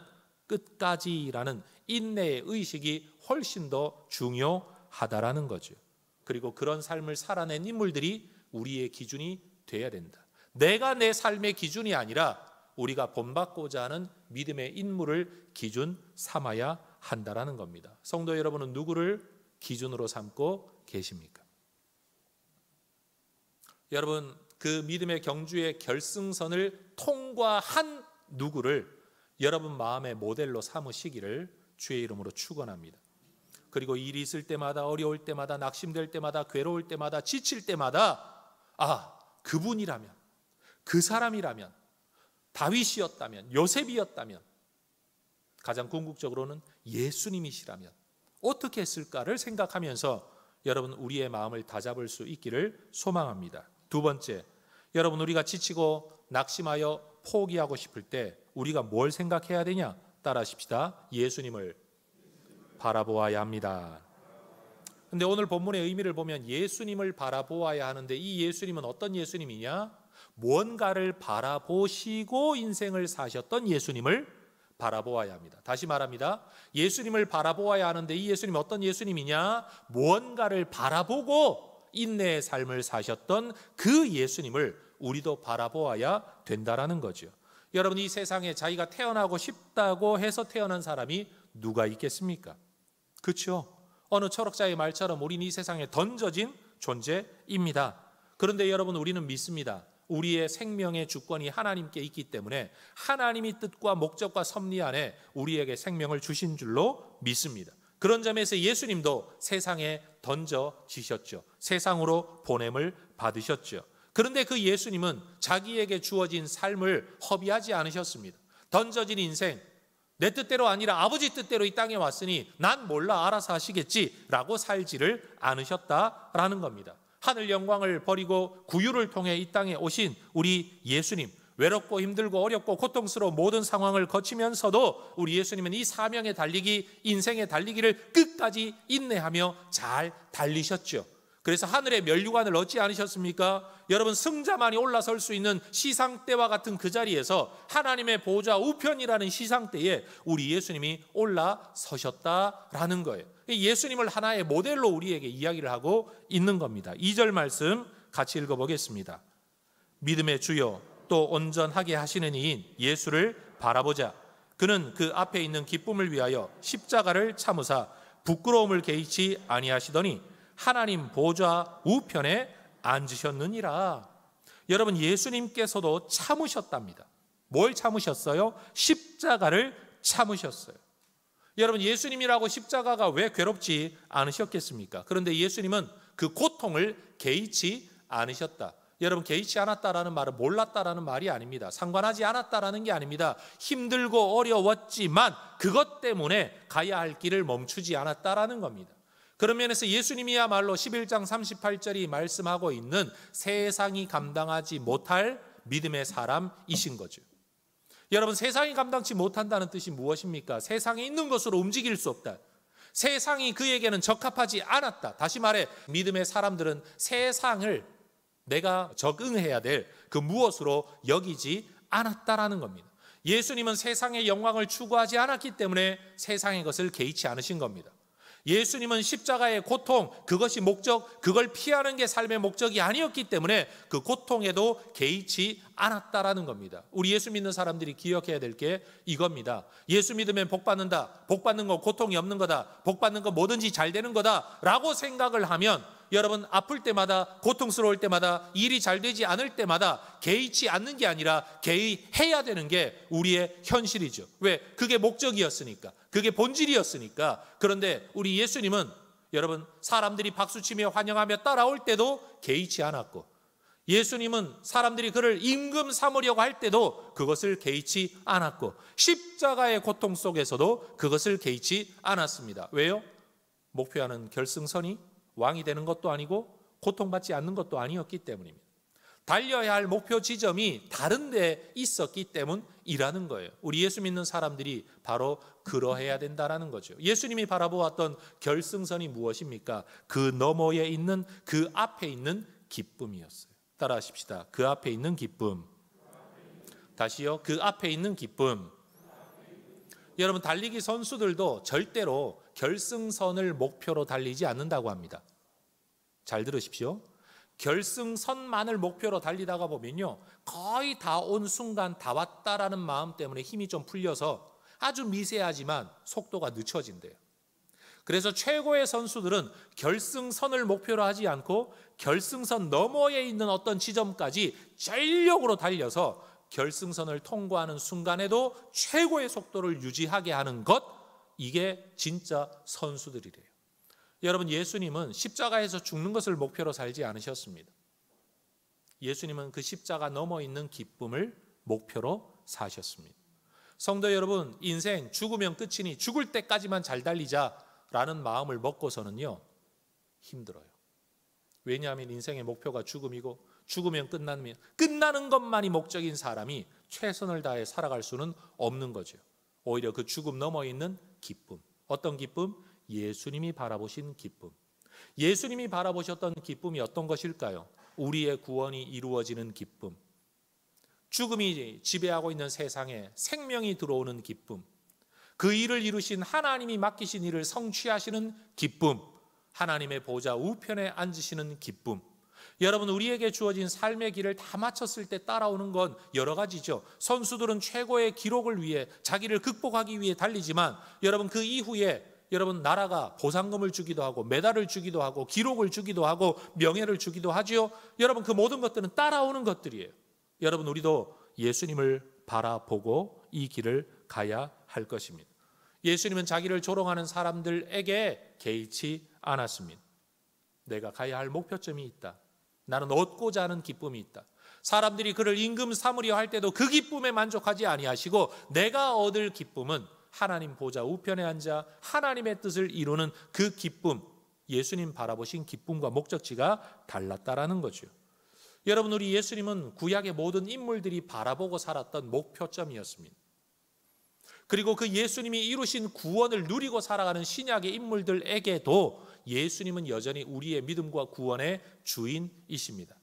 끝까지라는 인내의 의식이 훨씬 더 중요하다라는 거죠. 그리고 그런 삶을 살아낸 인물들이 우리의 기준이 돼야 된다. 내가 내 삶의 기준이 아니라 우리가 본받고자 하는 믿음의 인물을 기준 삼아야 한다라는 겁니다. 성도 여러분은 누구를 기준으로 삼고 계십니까? 여러분, 그 믿음의 경주의 결승선을 통과한 누구를 여러분 마음의 모델로 삼으시기를 주의 이름으로 축원합니다. 그리고 일이 있을 때마다, 어려울 때마다, 낙심될 때마다, 괴로울 때마다, 지칠 때마다 그분이라면, 그 사람이라면, 다윗이었다면, 요셉이었다면, 가장 궁극적으로는 예수님이시라면 어떻게 했을까를 생각하면서 여러분, 우리의 마음을 다잡을 수 있기를 소망합니다. 두 번째, 여러분, 우리가 지치고 낙심하여 포기하고 싶을 때 우리가 뭘 생각해야 되냐? 따라하십시다. 예수님을 바라보아야 합니다. 근데 오늘 본문의 의미를 보면 예수님을 바라보아야 하는데, 이 예수님은 어떤 예수님이냐? 무언가를 바라보시고 인생을 사셨던 예수님을 바라보아야 합니다. 다시 말합니다. 예수님을 바라보아야 하는데 이 예수님은 어떤 예수님이냐? 무언가를 바라보고 인내의 삶을 사셨던 그 예수님을 우리도 바라보아야 된다라는 거죠. 여러분, 이 세상에 자기가 태어나고 싶다고 해서 태어난 사람이 누가 있겠습니까? 그렇죠? 어느 철학자의 말처럼 우리는 이 세상에 던져진 존재입니다. 그런데 여러분, 우리는 믿습니다. 우리의 생명의 주권이 하나님께 있기 때문에 하나님이 뜻과 목적과 섭리 안에 우리에게 생명을 주신 줄로 믿습니다. 그런 점에서 예수님도 세상에 던져지셨죠. 세상으로 보냄을 받으셨죠. 그런데 그 예수님은 자기에게 주어진 삶을 허비하지 않으셨습니다. 던져진 인생, 내 뜻대로 아니라 아버지 뜻대로 이 땅에 왔으니 난 몰라, 알아서 하시겠지라고 살지를 않으셨다라는 겁니다. 하늘 영광을 버리고 구유를 통해 이 땅에 오신 우리 예수님, 외롭고 힘들고 어렵고 고통스러운 모든 상황을 거치면서도 우리 예수님은 이 사명의 달리기, 인생의 달리기를 끝까지 인내하며 잘 달리셨죠. 그래서 하늘의 면류관을 얻지 않으셨습니까? 여러분 승자만이 올라설 수 있는 시상대와 같은 그 자리에서 하나님의 보좌 우편이라는 시상대에 우리 예수님이 올라서셨다라는 거예요. 예수님을 하나의 모델로 우리에게 이야기를 하고 있는 겁니다. 2절 말씀 같이 읽어보겠습니다. 믿음의 주요 또 온전하게 하시는 이인 예수를 바라보자. 그는 그 앞에 있는 기쁨을 위하여 십자가를 참으사 부끄러움을 개의치 아니하시더니 하나님 보좌 우편에 앉으셨느니라. 여러분 예수님께서도 참으셨답니다. 뭘 참으셨어요? 십자가를 참으셨어요. 여러분 예수님이라고 십자가가 왜 괴롭지 않으셨겠습니까? 그런데 예수님은 그 고통을 개의치 않으셨다. 여러분 개의치 않았다라는 말은 몰랐다라는 말이 아닙니다. 상관하지 않았다라는 게 아닙니다. 힘들고 어려웠지만 그것 때문에 가야 할 길을 멈추지 않았다라는 겁니다. 그런 면에서 예수님이야말로 11장 38절이 말씀하고 있는 세상이 감당하지 못할 믿음의 사람이신 거죠. 여러분 세상이 감당치 못한다는 뜻이 무엇입니까? 세상에 있는 것으로 움직일 수 없다. 세상이 그에게는 적합하지 않았다. 다시 말해 믿음의 사람들은 세상을 내가 적응해야 될 그 무엇으로 여기지 않았다라는 겁니다. 예수님은 세상의 영광을 추구하지 않았기 때문에 세상의 것을 개의치 않으신 겁니다. 예수님은 십자가의 고통, 그것이 목적, 그걸 피하는 게 삶의 목적이 아니었기 때문에 그 고통에도 개의치 않았다라는 겁니다. 우리 예수 믿는 사람들이 기억해야 될 게 이겁니다. 예수 믿으면 복 받는다. 복 받는 거 고통이 없는 거다. 복 받는 거 뭐든지 잘 되는 거다 라고 생각을 하면 여러분 아플 때마다 고통스러울 때마다 일이 잘 되지 않을 때마다 개의치 않는 게 아니라 개의해야 되는 게 우리의 현실이죠. 왜? 그게 목적이었으니까. 그게 본질이었으니까. 그런데 우리 예수님은 여러분 사람들이 박수치며 환영하며 따라올 때도 개의치 않았고 예수님은 사람들이 그를 임금 삼으려고 할 때도 그것을 개의치 않았고 십자가의 고통 속에서도 그것을 개의치 않았습니다. 왜요? 목표하는 결승선이 왕이 되는 것도 아니고 고통받지 않는 것도 아니었기 때문입니다. 달려야 할 목표 지점이 다른 데 있었기 때문이라는 거예요. 우리 예수 믿는 사람들이 바로 그러해야 된다는 거죠. 예수님이 바라보았던 결승선이 무엇입니까? 그 너머에 있는 그 앞에 있는 기쁨이었어요. 따라하십시다. 그 앞에 있는 기쁨. 다시요. 그 앞에 있는 기쁨. 여러분 달리기 선수들도 절대로 결승선을 목표로 달리지 않는다고 합니다. 잘 들으십시오. 결승선만을 목표로 달리다가 보면요 거의 다 온 순간 다 왔다라는 마음 때문에 힘이 좀 풀려서 아주 미세하지만 속도가 늦춰진대요. 그래서 최고의 선수들은 결승선을 목표로 하지 않고 결승선 너머에 있는 어떤 지점까지 전력으로 달려서 결승선을 통과하는 순간에도 최고의 속도를 유지하게 하는 것, 이게 진짜 선수들이래요. 여러분 예수님은 십자가에서 죽는 것을 목표로 살지 않으셨습니다. 예수님은 그 십자가 넘어 있는 기쁨을 목표로 사셨습니다. 성도 여러분, 인생 죽으면 끝이니 죽을 때까지만 잘 달리자라는 마음을 먹고서는요 힘들어요. 왜냐하면 인생의 목표가 죽음이고 죽으면 끝나는 것만이 목적인 사람이 최선을 다해 살아갈 수는 없는 거죠. 오히려 그 죽음 넘어 있는 기쁨. 어떤 기쁨? 예수님이 바라보신 기쁨. 예수님이 바라보셨던 기쁨이 어떤 것일까요? 우리의 구원이 이루어지는 기쁨. 죽음이 지배하고 있는 세상에 생명이 들어오는 기쁨. 그 일을 이루신 하나님이 맡기신 일을 성취하시는 기쁨. 하나님의 보좌 우편에 앉으시는 기쁨. 여러분 우리에게 주어진 삶의 길을 다 마쳤을 때 따라오는 건 여러 가지죠. 선수들은 최고의 기록을 위해 자기를 극복하기 위해 달리지만 여러분 그 이후에 여러분 나라가 보상금을 주기도 하고 메달을 주기도 하고 기록을 주기도 하고 명예를 주기도 하지요. 여러분 그 모든 것들은 따라오는 것들이에요. 여러분 우리도 예수님을 바라보고 이 길을 가야 할 것입니다. 예수님은 자기를 조롱하는 사람들에게 개의치 않았습니다. 내가 가야 할 목표점이 있다. 나는 얻고자 하는 기쁨이 있다. 사람들이 그를 임금 삼으려 할 때도 그 기쁨에 만족하지 아니하시고 내가 얻을 기쁨은 하나님 보좌 우편에 앉아 하나님의 뜻을 이루는 그 기쁨, 예수님 바라보신 기쁨과 목적지가 달랐다라는 거죠. 여러분 우리 예수님은 구약의 모든 인물들이 바라보고 살았던 목표점이었습니다. 그리고 그 예수님이 이루신 구원을 누리고 살아가는 신약의 인물들에게도 예수님은 여전히 우리의 믿음과 구원의 주인이십니다.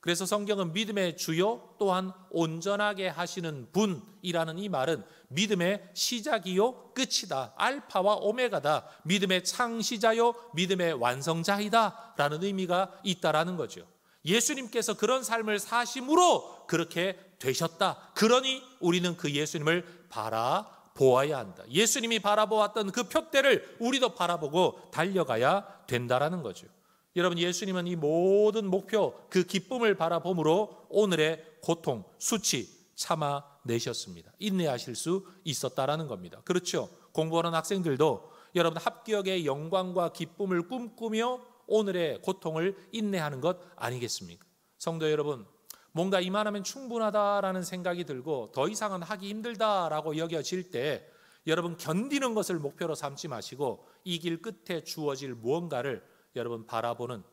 그래서 성경은 믿음의 주요 또한 온전하게 하시는 분이라는 이 말은 믿음의 시작이요 끝이다, 알파와 오메가다, 믿음의 창시자요 믿음의 완성자이다 라는 의미가 있다라는 거죠. 예수님께서 그런 삶을 사심으로 그렇게 되셨다. 그러니 우리는 그 예수님을 바라보아야 한다. 예수님이 바라보았던 그 표대를 우리도 바라보고 달려가야 된다라는 거죠. 여러분, 예수님은 이 모든 목표, 그 기쁨을 바라봄으로 오늘의 고통, 수치 참아내셨습니다. 인내하실 수 있었다라는 겁니다. 그렇죠? 공부하는 학생들도 여러분 합격의 영광과 기쁨을 꿈꾸며 오늘의 고통을 인내하는 것 아니겠습니까? 성도 여러분, 뭔가 이만하면 충분하다라는 생각이 들고 더 이상은 하기 힘들다라고 여겨질 때 여러분 견디는 것을 목표로 삼지 마시고 이 길 끝에 주어질 무언가를 여러분 바라보는,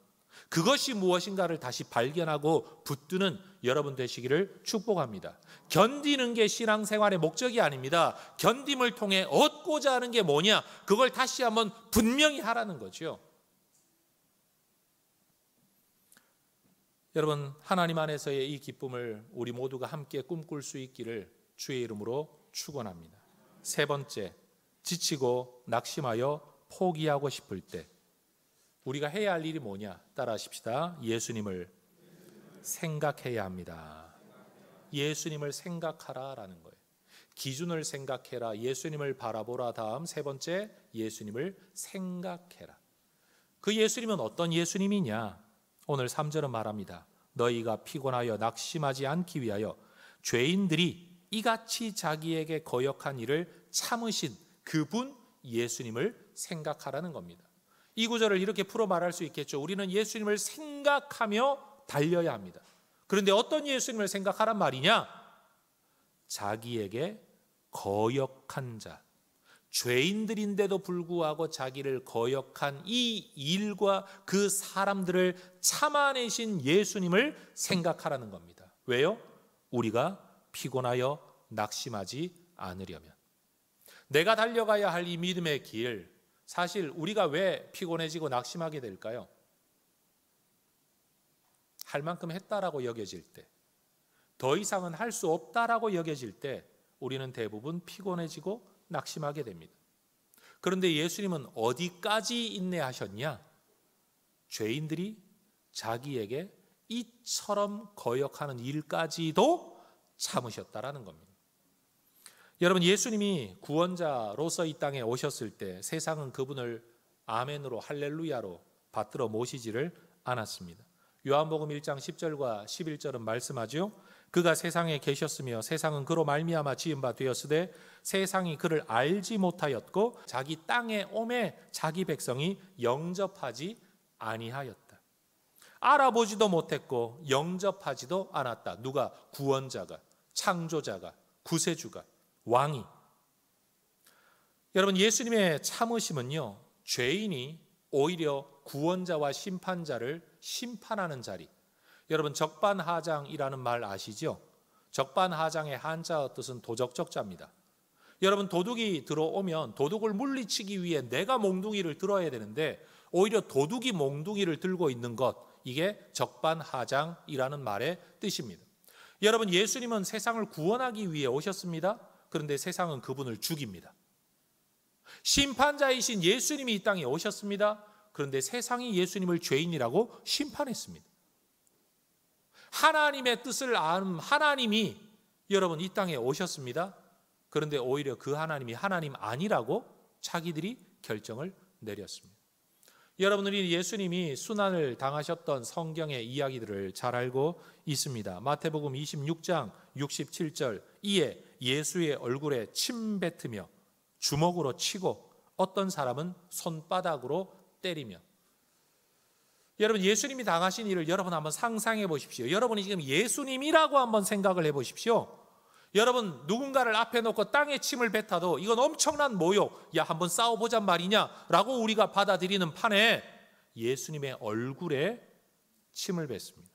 그것이 무엇인가를 다시 발견하고 붙드는 여러분 되시기를 축복합니다. 견디는 게 신앙생활의 목적이 아닙니다. 견딤을 통해 얻고자 하는 게 뭐냐, 그걸 다시 한번 분명히 하라는 거죠. 여러분, 하나님 안에서의 이 기쁨을 우리 모두가 함께 꿈꿀 수 있기를 주의 이름으로 축원합니다. 세 번째, 지치고 낙심하여 포기하고 싶을 때 우리가 해야 할 일이 뭐냐? 따라 하십시다. 예수님을 생각해야 합니다. 예수님을 생각하라라는 거예요. 기준을 생각해라, 예수님을 바라보라. 다음 세 번째, 예수님을 생각해라. 그 예수님은 어떤 예수님이냐? 오늘 3절은 말합니다. 너희가 피곤하여 낙심하지 않기 위하여 죄인들이 이같이 자기에게 거역한 일을 참으신 그분 예수님을 생각하라는 겁니다. 이 구절을 이렇게 풀어 말할 수 있겠죠. 우리는 예수님을 생각하며 달려야 합니다. 그런데 어떤 예수님을 생각하란 말이냐? 자기에게 거역한 자, 죄인들인데도 불구하고 자기를 거역한 이 일과 그 사람들을 참아내신 예수님을 생각하라는 겁니다. 왜요? 우리가 피곤하여 낙심하지 않으려면. 내가 달려가야 할 이 믿음의 길, 사실 우리가 왜 피곤해지고 낙심하게 될까요? 할 만큼 했다라고 여겨질 때, 더 이상은 할 수 없다라고 여겨질 때 우리는 대부분 피곤해지고 낙심하게 됩니다. 그런데 예수님은 어디까지 인내하셨냐? 죄인들이 자기에게 이처럼 거역하는 일까지도 참으셨다라는 겁니다. 여러분, 예수님이 구원자로서 이 땅에 오셨을 때 세상은 그분을 아멘으로 할렐루야로 받들어 모시지를 않았습니다. 요한복음 1장 10절과 11절은 말씀하죠. 그가 세상에 계셨으며 세상은 그로 말미암아 지은 바 되었으되 세상이 그를 알지 못하였고 자기 땅에 오매 자기 백성이 영접하지 아니하였다. 알아보지도 못했고 영접하지도 않았다. 누가? 구원자가, 창조자가, 구세주가, 왕이. 여러분, 예수님의 참으심은요, 죄인이 오히려 구원자와 심판자를 심판하는 자리. 여러분, 적반하장이라는 말 아시죠? 적반하장의 한자어 뜻은 도적적자입니다. 여러분, 도둑이 들어오면 도둑을 물리치기 위해 내가 몽둥이를 들어야 되는데 오히려 도둑이 몽둥이를 들고 있는 것, 이게 적반하장이라는 말의 뜻입니다. 여러분, 예수님은 세상을 구원하기 위해 오셨습니다. 그런데 세상은 그분을 죽입니다. 심판자이신 예수님이 이 땅에 오셨습니다. 그런데 세상이 예수님을 죄인이라고 심판했습니다. 하나님의 뜻을 아는 하나님이 여러분 이 땅에 오셨습니다. 그런데 오히려 그 하나님이 하나님 아니라고 자기들이 결정을 내렸습니다. 여러분들이 예수님이 순환을 당하셨던 성경의 이야기들을 잘 알고 있습니다. 마태복음 26장 67절, 이에 예수의 얼굴에 침 뱉으며 주먹으로 치고 어떤 사람은 손바닥으로 때리며. 여러분, 예수님이 당하신 일을 여러분 한번 상상해 보십시오. 여러분이 지금 예수님이라고 한번 생각을 해 보십시오. 여러분, 누군가를 앞에 놓고 땅에 침을 뱉어도 이건 엄청난 모욕, 야 한번 싸워보잔 말이냐라고 우리가 받아들이는 판에 예수님의 얼굴에 침을 뱉습니다.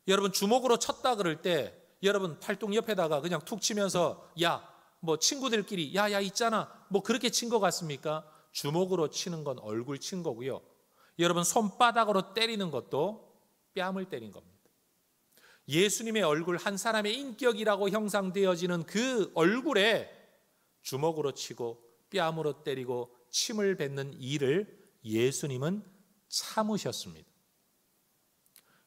여러분, 주먹으로 쳤다 그럴 때 여러분 팔뚝 옆에다가 그냥 툭 치면서 야 뭐 친구들끼리 야야 있잖아 뭐 그렇게 친 것 같습니까? 주먹으로 치는 건 얼굴 친 거고요. 여러분, 손바닥으로 때리는 것도 뺨을 때린 겁니다. 예수님의 얼굴, 한 사람의 인격이라고 형상되어지는 그 얼굴에 주먹으로 치고 뺨으로 때리고 침을 뱉는 일을 예수님은 참으셨습니다.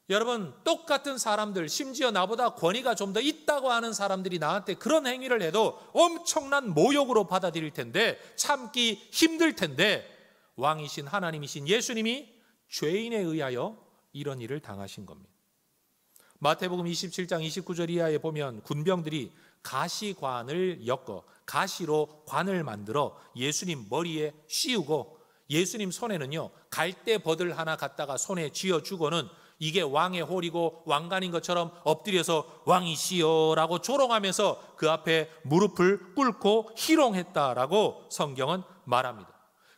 여러분, 똑같은 사람들, 심지어 나보다 권위가 좀 더 있다고 하는 사람들이 나한테 그런 행위를 해도 엄청난 모욕으로 받아들일 텐데, 참기 힘들 텐데, 왕이신 하나님이신 예수님이 죄인에 의하여 이런 일을 당하신 겁니다. 마태복음 27장 29절 이하에 보면 군병들이 가시관을 엮어 가시로 관을 만들어 예수님 머리에 씌우고, 예수님 손에는요 갈대버들 하나 갖다가 손에 쥐어주고는 이게 왕의 홀이고 왕관인 것처럼 엎드려서 왕이시여라고 조롱하면서 그 앞에 무릎을 꿇고 희롱했다라고 성경은 말합니다.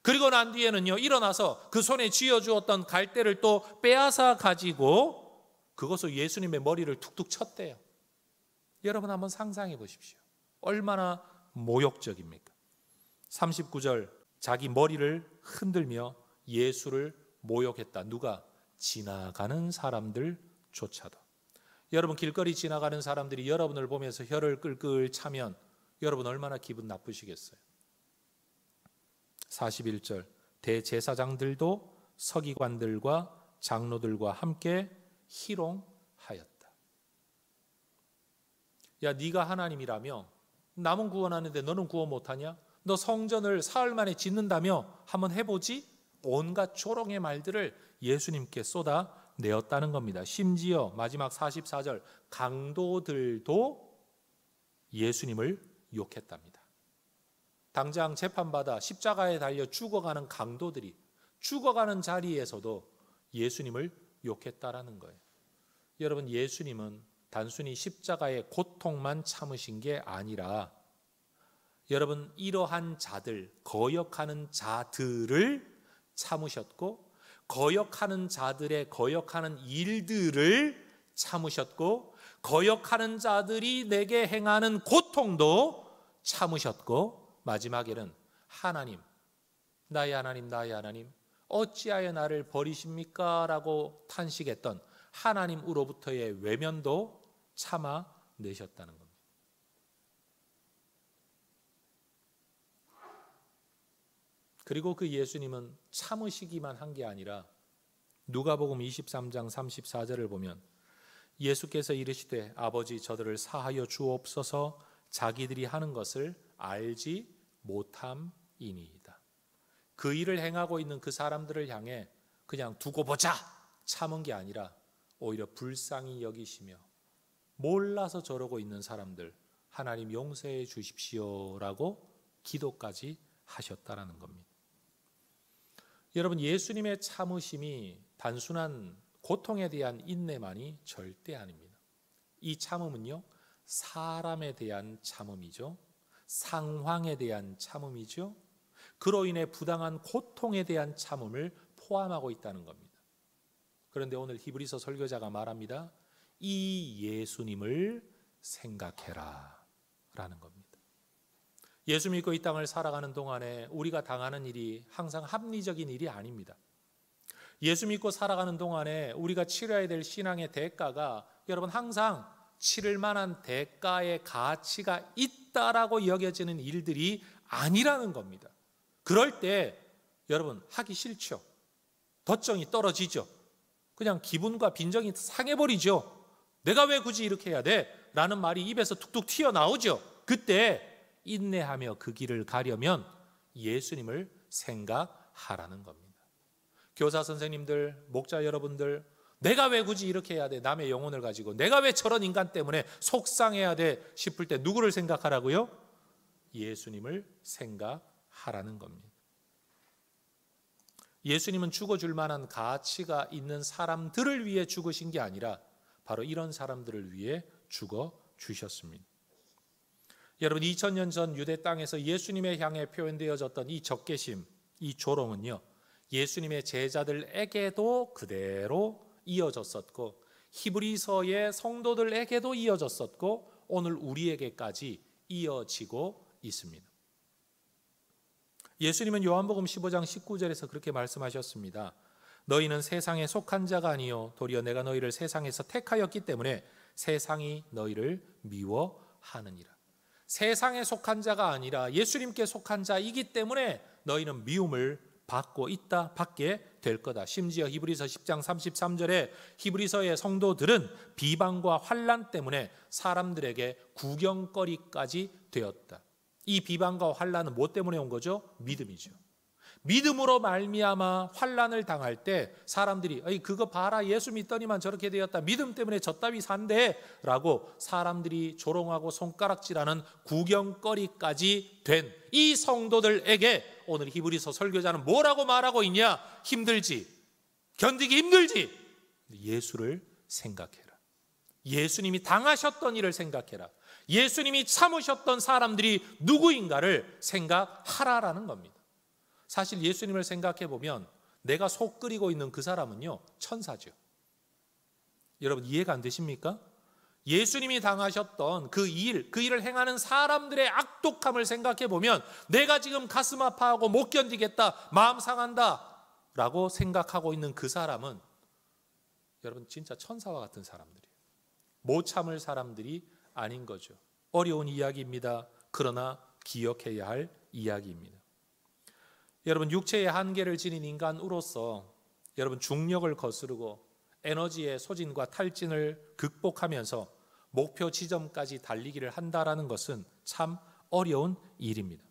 그리고 난 뒤에는요 일어나서 그 손에 쥐어주었던 갈대를 또 빼앗아 가지고 그것을 예수님의 머리를 툭툭 쳤대요. 여러분 한번 상상해 보십시오. 얼마나 모욕적입니까? 39절, 자기 머리를 흔들며 예수를 모욕했다. 누가? 지나가는 사람들조차도. 여러분, 길거리 지나가는 사람들이 여러분을 보면서 혀를 끌끌 차면 여러분 얼마나 기분 나쁘시겠어요? 41절, 대제사장들도 서기관들과 장로들과 함께 희롱하였다. 야, 네가 하나님이라며 남은 구원하는데 너는 구원 못하냐? 너 성전을 사흘 만에 짓는다며 한번 해보지? 온갖 조롱의 말들을 예수님께 쏟아내었다는 겁니다. 심지어 마지막 44절, 강도들도 예수님을 욕했답니다. 당장 재판받아 십자가에 달려 죽어가는 강도들이 죽어가는 자리에서도 예수님을 욕했다라는 거예요. 여러분, 예수님은 단순히 십자가의 고통만 참으신 게 아니라 여러분, 이러한 자들, 거역하는 자들을 참으셨고, 거역하는 자들의 거역하는 일들을 참으셨고, 거역하는 자들이 내게 행하는 고통도 참으셨고, 마지막에는 하나님, 나의 하나님, 나의 하나님, 어찌하여 나를 버리십니까? 라고 탄식했던 하나님으로부터의 외면도 참아내셨다는 겁니다. 그리고 그 예수님은 참으시기만 한 게 아니라 누가복음 23장 34절을 보면 예수께서 이르시되 아버지 저들을 사하여 주옵소서 자기들이 하는 것을 알지 못함이니이다. 그 일을 행하고 있는 그 사람들을 향해 그냥 두고 보자 참은 게 아니라 오히려 불쌍히 여기시며 몰라서 저러고 있는 사람들 하나님 용서해 주십시오라고 기도까지 하셨다라는 겁니다. 여러분, 예수님의 참으심이 단순한 고통에 대한 인내만이 절대 아닙니다. 이 참음은요, 사람에 대한 참음이죠. 상황에 대한 참음이죠. 그로 인해 부당한 고통에 대한 참음을 포함하고 있다는 겁니다. 그런데 오늘 히브리서 설교자가 말합니다. 이 예수님을 생각해라 라는 겁니다. 예수 믿고 이 땅을 살아가는 동안에 우리가 당하는 일이 항상 합리적인 일이 아닙니다. 예수 믿고 살아가는 동안에 우리가 치러야 될 신앙의 대가가 여러분 항상 치를 만한 대가의 가치가 있다라고 여겨지는 일들이 아니라는 겁니다. 그럴 때 여러분 하기 싫죠. 덧정이 떨어지죠. 그냥 기분과 빈정이 상해버리죠. 내가 왜 굳이 이렇게 해야 돼? 라는 말이 입에서 툭툭 튀어나오죠. 그때 인내하며 그 길을 가려면 예수님을 생각하라는 겁니다. 교사 선생님들, 목자 여러분들, 내가 왜 굳이 이렇게 해야 돼? 남의 영혼을 가지고 내가 왜 저런 인간 때문에 속상해야 돼? 싶을 때 누구를 생각하라고요? 예수님을 생각하라는 겁니다. 예수님은 죽어줄 만한 가치가 있는 사람들을 위해 죽으신 게 아니라 바로 이런 사람들을 위해 죽어주셨습니다. 여러분, 2000년 전 유대 땅에서 예수님의 향해 표현되어졌던 이 적개심, 이 조롱은요, 예수님의 제자들에게도 그대로 이어졌었고 히브리서의 성도들에게도 이어졌었고 오늘 우리에게까지 이어지고 있습니다. 예수님은 요한복음 15장 19절에서 그렇게 말씀하셨습니다. 너희는 세상에 속한 자가 아니요 도리어 내가 너희를 세상에서 택하였기 때문에 세상이 너희를 미워하느니라. 세상에 속한 자가 아니라 예수님께 속한 자이기 때문에 너희는 미움을 받고 있다, 받게 될 거다. 심지어 히브리서 10장 33절에 히브리서의 성도들은 비방과 환난 때문에 사람들에게 구경거리까지 되었다. 이 비방과 환난은 무엇 때문에 온 거죠? 믿음이죠. 믿음으로 말미암아 환난을 당할 때 사람들이 그거 봐라, 예수 믿더니만 저렇게 되었다, 믿음 때문에 저 따위 산대 라고 사람들이 조롱하고 손가락질하는 구경거리까지 된 이 성도들에게 오늘 히브리서 설교자는 뭐라고 말하고 있냐? 힘들지, 견디기 힘들지, 예수를 생각해라. 예수님이 당하셨던 일을 생각해라. 예수님이 참으셨던 사람들이 누구인가를 생각하라라는 겁니다. 사실 예수님을 생각해 보면 내가 속 끓이고 있는 그 사람은요, 천사죠. 여러분 이해가 안 되십니까? 예수님이 당하셨던 그 일을 행하는 사람들의 악독함을 생각해 보면 내가 지금 가슴 아파하고 못 견디겠다, 마음 상한다 라고 생각하고 있는 그 사람은 여러분 진짜 천사와 같은 사람들이에요. 못 참을 사람들이 아닌 거죠. 어려운 이야기입니다. 그러나 기억해야 할 이야기입니다. 여러분 육체의 한계를 지닌 인간으로서 여러분 중력을 거스르고 에너지의 소진과 탈진을 극복하면서 목표 지점까지 달리기를 한다라는 것은 참 어려운 일입니다.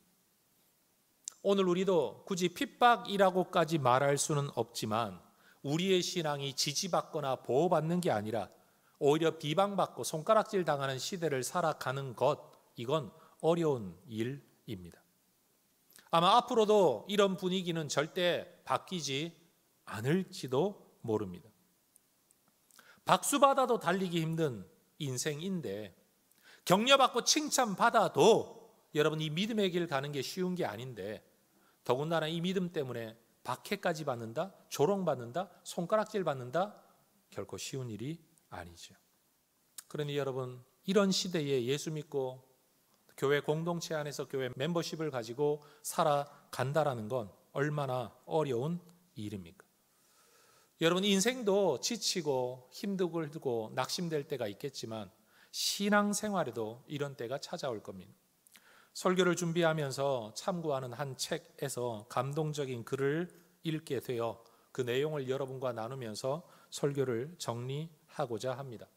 오늘 우리도 굳이 핍박이라고까지 말할 수는 없지만 우리의 신앙이 지지받거나 보호받는 게 아니라 오히려 비방받고 손가락질 당하는 시대를 살아가는 것, 이건 어려운 일입니다. 아마 앞으로도 이런 분위기는 절대 바뀌지 않을지도 모릅니다. 박수받아도 달리기 힘든 인생인데 격려받고 칭찬받아도 여러분 이 믿음의 길 가는 게 쉬운 게 아닌데 더군다나 이 믿음 때문에 박해까지 받는다, 조롱받는다, 손가락질 받는다, 결코 쉬운 일이 아니죠. 그러니 여러분 이런 시대에 예수 믿고 교회 공동체 안에서 교회 멤버십을 가지고 살아간다라는 건 얼마나 어려운 일입니까? 여러분 인생도 지치고 힘들고 낙심될 때가 있겠지만 신앙생활에도 이런 때가 찾아올 겁니다. 설교를 준비하면서 참고하는 한 책에서 감동적인 글을 읽게 되어 그 내용을 여러분과 나누면서 설교를 정리하고자 합니다.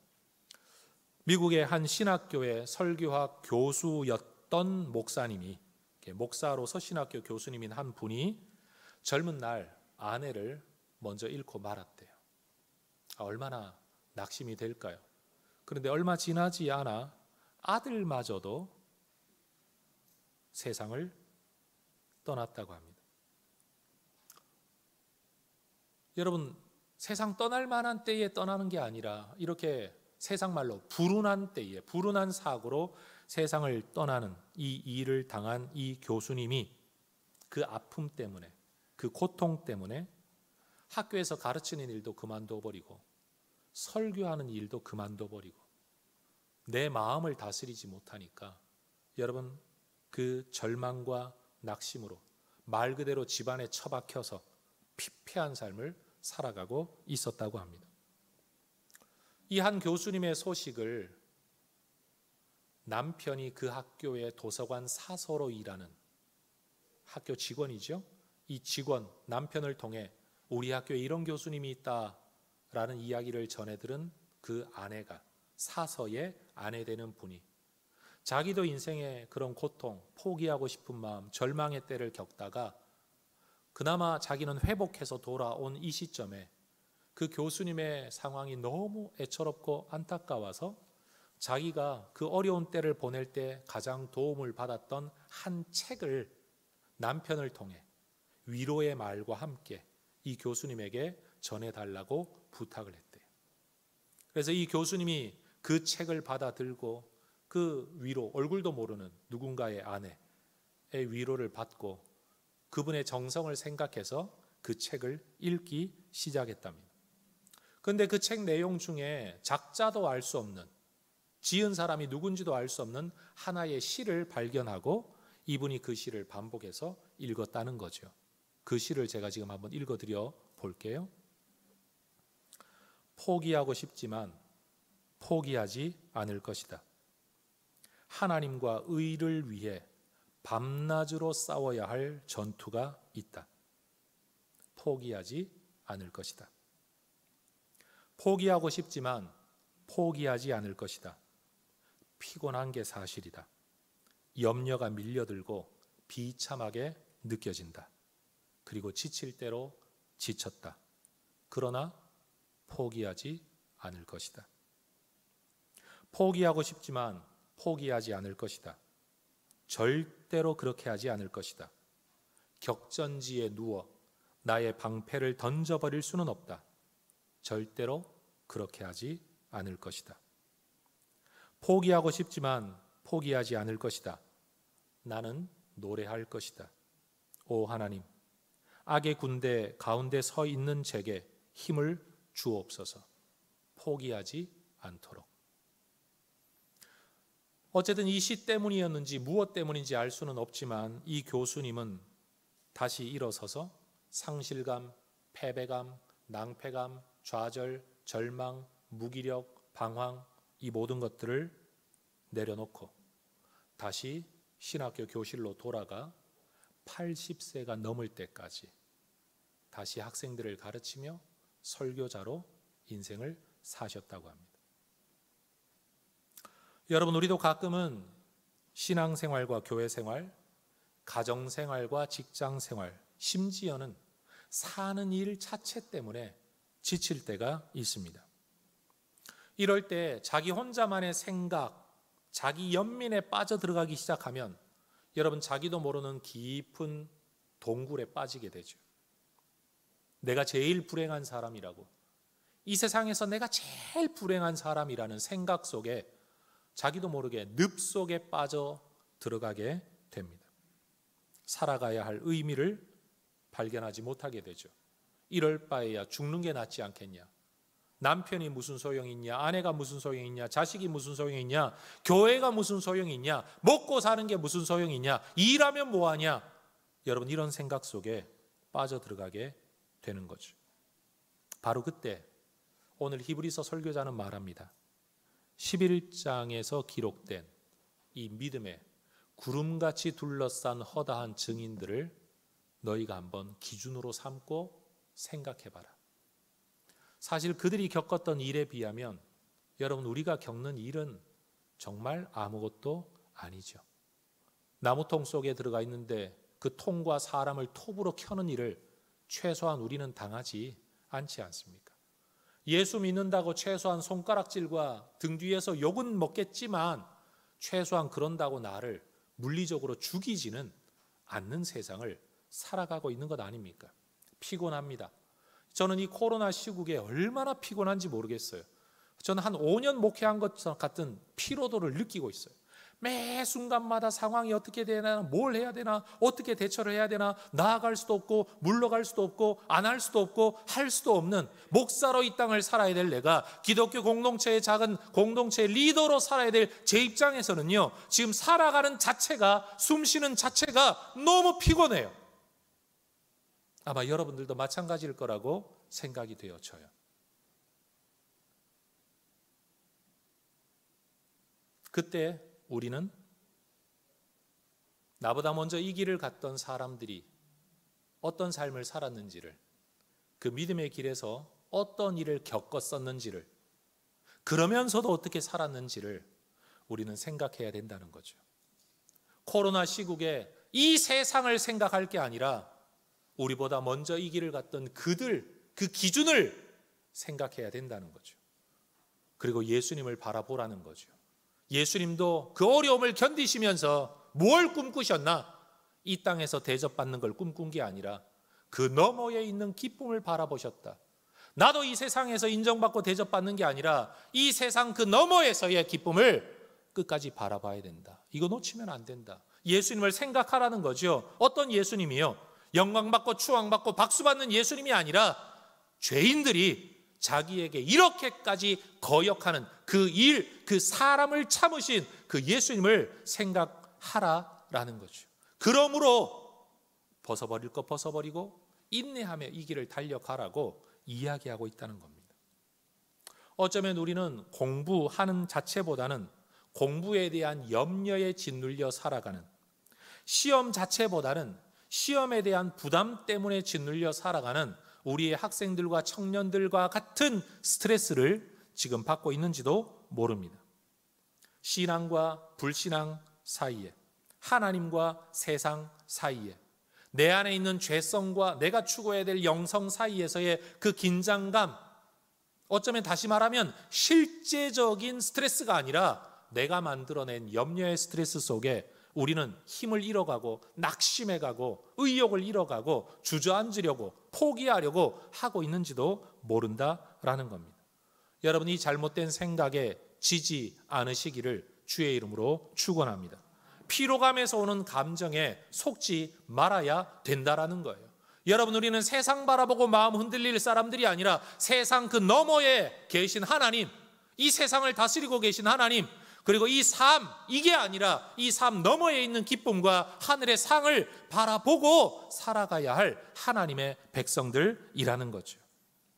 미국의 한 신학교의 설교학 교수였던 목사님이, 목사로서 신학교 교수님인 한 분이 젊은 날 아내를 먼저 잃고 말았대요. 얼마나 낙심이 될까요? 그런데 얼마 지나지 않아 아들마저도 세상을 떠났다고 합니다. 여러분 세상 떠날 만한 때에 떠나는 게 아니라 이렇게 세상 말로 불운한 때에 불운한 사고로 세상을 떠나는 이 일을 당한 이 교수님이 그 아픔 때문에, 그 고통 때문에 학교에서 가르치는 일도 그만둬버리고 설교하는 일도 그만둬버리고 내 마음을 다스리지 못하니까 여러분 그 절망과 낙심으로 말 그대로 집안에 처박혀서 피폐한 삶을 살아가고 있었다고 합니다. 이 한 교수님의 소식을 남편이 그 학교의 도서관 사서로 일하는 학교 직원이죠. 이 직원 남편을 통해 우리 학교에 이런 교수님이 있다라는 이야기를 전해 들은 그 아내가, 사서의 아내 되는 분이 자기도 인생의 그런 고통, 포기하고 싶은 마음, 절망의 때를 겪다가 그나마 자기는 회복해서 돌아온 이 시점에 그 교수님의 상황이 너무 애처롭고 안타까워서 자기가 그 어려운 때를 보낼 때 가장 도움을 받았던 한 책을 남편을 통해 위로의 말과 함께 이 교수님에게 전해달라고 부탁을 했대요. 그래서 이 교수님이 그 책을 받아들고 그 위로, 얼굴도 모르는 누군가의 아내의 위로를 받고 그분의 정성을 생각해서 그 책을 읽기 시작했답니다. 그런데 그 책 내용 중에 작자도 알 수 없는, 지은 사람이 누군지도 알 수 없는 하나의 시를 발견하고 이분이 그 시를 반복해서 읽었다는 거죠. 그 시를 제가 지금 한번 읽어드려 볼게요. 포기하고 싶지만 포기하지 않을 것이다. 하나님과 의를 위해 밤낮으로 싸워야 할 전투가 있다. 포기하지 않을 것이다. 포기하고 싶지만 포기하지 않을 것이다. 피곤한 게 사실이다. 염려가 밀려들고 비참하게 느껴진다. 그리고 지칠 대로 지쳤다. 그러나 포기하지 않을 것이다. 포기하고 싶지만 포기하지 않을 것이다. 절대로 그렇게 하지 않을 것이다. 격전지에 누워 나의 방패를 던져버릴 수는 없다. 절대로 그렇게 하지 않을 것이다. 포기하고 싶지만 포기하지 않을 것이다. 나는 노래할 것이다. 오 하나님, 악의 군대 가운데 서 있는 제게 힘을 주옵소서. 포기하지 않도록. 어쨌든 이 시 때문이었는지 무엇 때문인지 알 수는 없지만 이 교수님은 다시 일어서서 상실감, 패배감, 낭패감, 좌절, 절망, 무기력, 방황, 이 모든 것들을 내려놓고 다시 신학교 교실로 돌아가 80세가 넘을 때까지 다시 학생들을 가르치며 설교자로 인생을 사셨다고 합니다. 여러분, 우리도 가끔은 신앙생활과 교회생활, 가정생활과 직장생활, 심지어는 사는 일 자체 때문에 지칠 때가 있습니다. 이럴 때 자기 혼자만의 생각, 자기 연민에 빠져들어가기 시작하면 여러분 자기도 모르는 깊은 동굴에 빠지게 되죠. 내가 제일 불행한 사람이라고, 이 세상에서 내가 제일 불행한 사람이라는 생각 속에 자기도 모르게 늪 속에 빠져 들어가게 됩니다. 살아가야 할 의미를 발견하지 못하게 되죠. 이럴 바에야 죽는 게 낫지 않겠냐. 남편이 무슨 소용이 있냐, 아내가 무슨 소용이 있냐, 자식이 무슨 소용이 있냐, 교회가 무슨 소용이 있냐, 먹고 사는 게 무슨 소용이 있냐, 일하면 뭐하냐. 여러분, 이런 생각 속에 빠져 들어가게 되는 거죠. 바로 그때 오늘 히브리서 설교자는 말합니다. 11장에서 기록된 이 믿음의 구름같이 둘러싼 허다한 증인들을 너희가 한번 기준으로 삼고 생각해봐라. 사실 그들이 겪었던 일에 비하면 여러분, 우리가 겪는 일은 정말 아무것도 아니죠. 나무통 속에 들어가 있는데 그 통과 사람을 톱으로 켜는 일을 최소한 우리는 당하지 않지 않습니까? 예수 믿는다고 최소한 손가락질과 등 뒤에서 욕은 먹겠지만 최소한 그런다고 나를 물리적으로 죽이지는 않는 세상을 살아가고 있는 것 아닙니까? 피곤합니다. 저는 이 코로나 시국에 얼마나 피곤한지 모르겠어요. 저는 한 5년 목회한 것 같은 피로도를 느끼고 있어요. 매 순간마다 상황이 어떻게 되나, 뭘 해야 되나, 어떻게 대처를 해야 되나, 나아갈 수도 없고 물러갈 수도 없고 안 할 수도 없고 할 수도 없는 목사로 이 땅을 살아야 될 내가, 기독교 공동체의 작은 공동체의 리더로 살아야 될 제 입장에서는요, 지금 살아가는 자체가, 숨쉬는 자체가 너무 피곤해요. 아마 여러분들도 마찬가지일 거라고 생각이 되어져요. 그때 우리는 나보다 먼저 이 길을 갔던 사람들이 어떤 삶을 살았는지를, 그 믿음의 길에서 어떤 일을 겪었었는지를, 그러면서도 어떻게 살았는지를 우리는 생각해야 된다는 거죠. 코로나 시국에 이 세상을 생각할 게 아니라 우리보다 먼저 이 길을 갔던 그들, 그 기준을 생각해야 된다는 거죠. 그리고 예수님을 바라보라는 거죠. 예수님도 그 어려움을 견디시면서 뭘 꿈꾸셨나? 이 땅에서 대접받는 걸 꿈꾼 게 아니라 그 너머에 있는 기쁨을 바라보셨다. 나도 이 세상에서 인정받고 대접받는 게 아니라 이 세상 그 너머에서의 기쁨을 끝까지 바라봐야 된다. 이거 놓치면 안 된다. 예수님을 생각하라는 거죠. 어떤 예수님이요? 영광받고 추앙받고 박수받는 예수님이 아니라 죄인들이 자기에게 이렇게까지 거역하는 그 일, 그 사람을 참으신 그 예수님을 생각하라라는 거죠. 그러므로 벗어버릴 거 벗어버리고 인내하며 이 길을 달려가라고 이야기하고 있다는 겁니다. 어쩌면 우리는 공부하는 자체보다는 공부에 대한 염려에 짓눌려 살아가는, 시험 자체보다는 시험에 대한 부담 때문에 짓눌려 살아가는 우리의 학생들과 청년들과 같은 스트레스를 지금 받고 있는지도 모릅니다. 신앙과 불신앙 사이에, 하나님과 세상 사이에, 내 안에 있는 죄성과 내가 추구해야 될 영성 사이에서의 그 긴장감, 어쩌면 다시 말하면 실제적인 스트레스가 아니라 내가 만들어낸 염려의 스트레스 속에 우리는 힘을 잃어가고 낙심해가고 의욕을 잃어가고 주저앉으려고 포기하려고 하고 있는지도 모른다라는 겁니다. 여러분, 이 잘못된 생각에 지지 않으시기를 주의 이름으로 축원합니다. 피로감에서 오는 감정에 속지 말아야 된다라는 거예요. 여러분, 우리는 세상 바라보고 마음 흔들릴 사람들이 아니라 세상 그 너머에 계신 하나님, 이 세상을 다스리고 계신 하나님, 그리고 이 삶, 이게 아니라 이 삶 너머에 있는 기쁨과 하늘의 상을 바라보고 살아가야 할 하나님의 백성들이라는 거죠.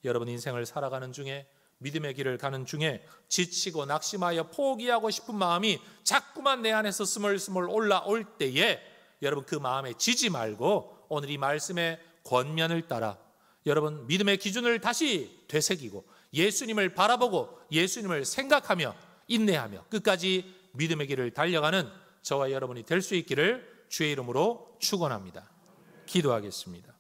여러분, 인생을 살아가는 중에, 믿음의 길을 가는 중에 지치고 낙심하여 포기하고 싶은 마음이 자꾸만 내 안에서 스멀스멀 올라올 때에 여러분, 그 마음에 지지 말고 오늘 이 말씀의 권면을 따라 여러분, 믿음의 기준을 다시 되새기고 예수님을 바라보고 예수님을 생각하며 인내하며 끝까지 믿음의 길을 달려가는 저와 여러분이 될 수 있기를 주의 이름으로 축원합니다. 기도하겠습니다.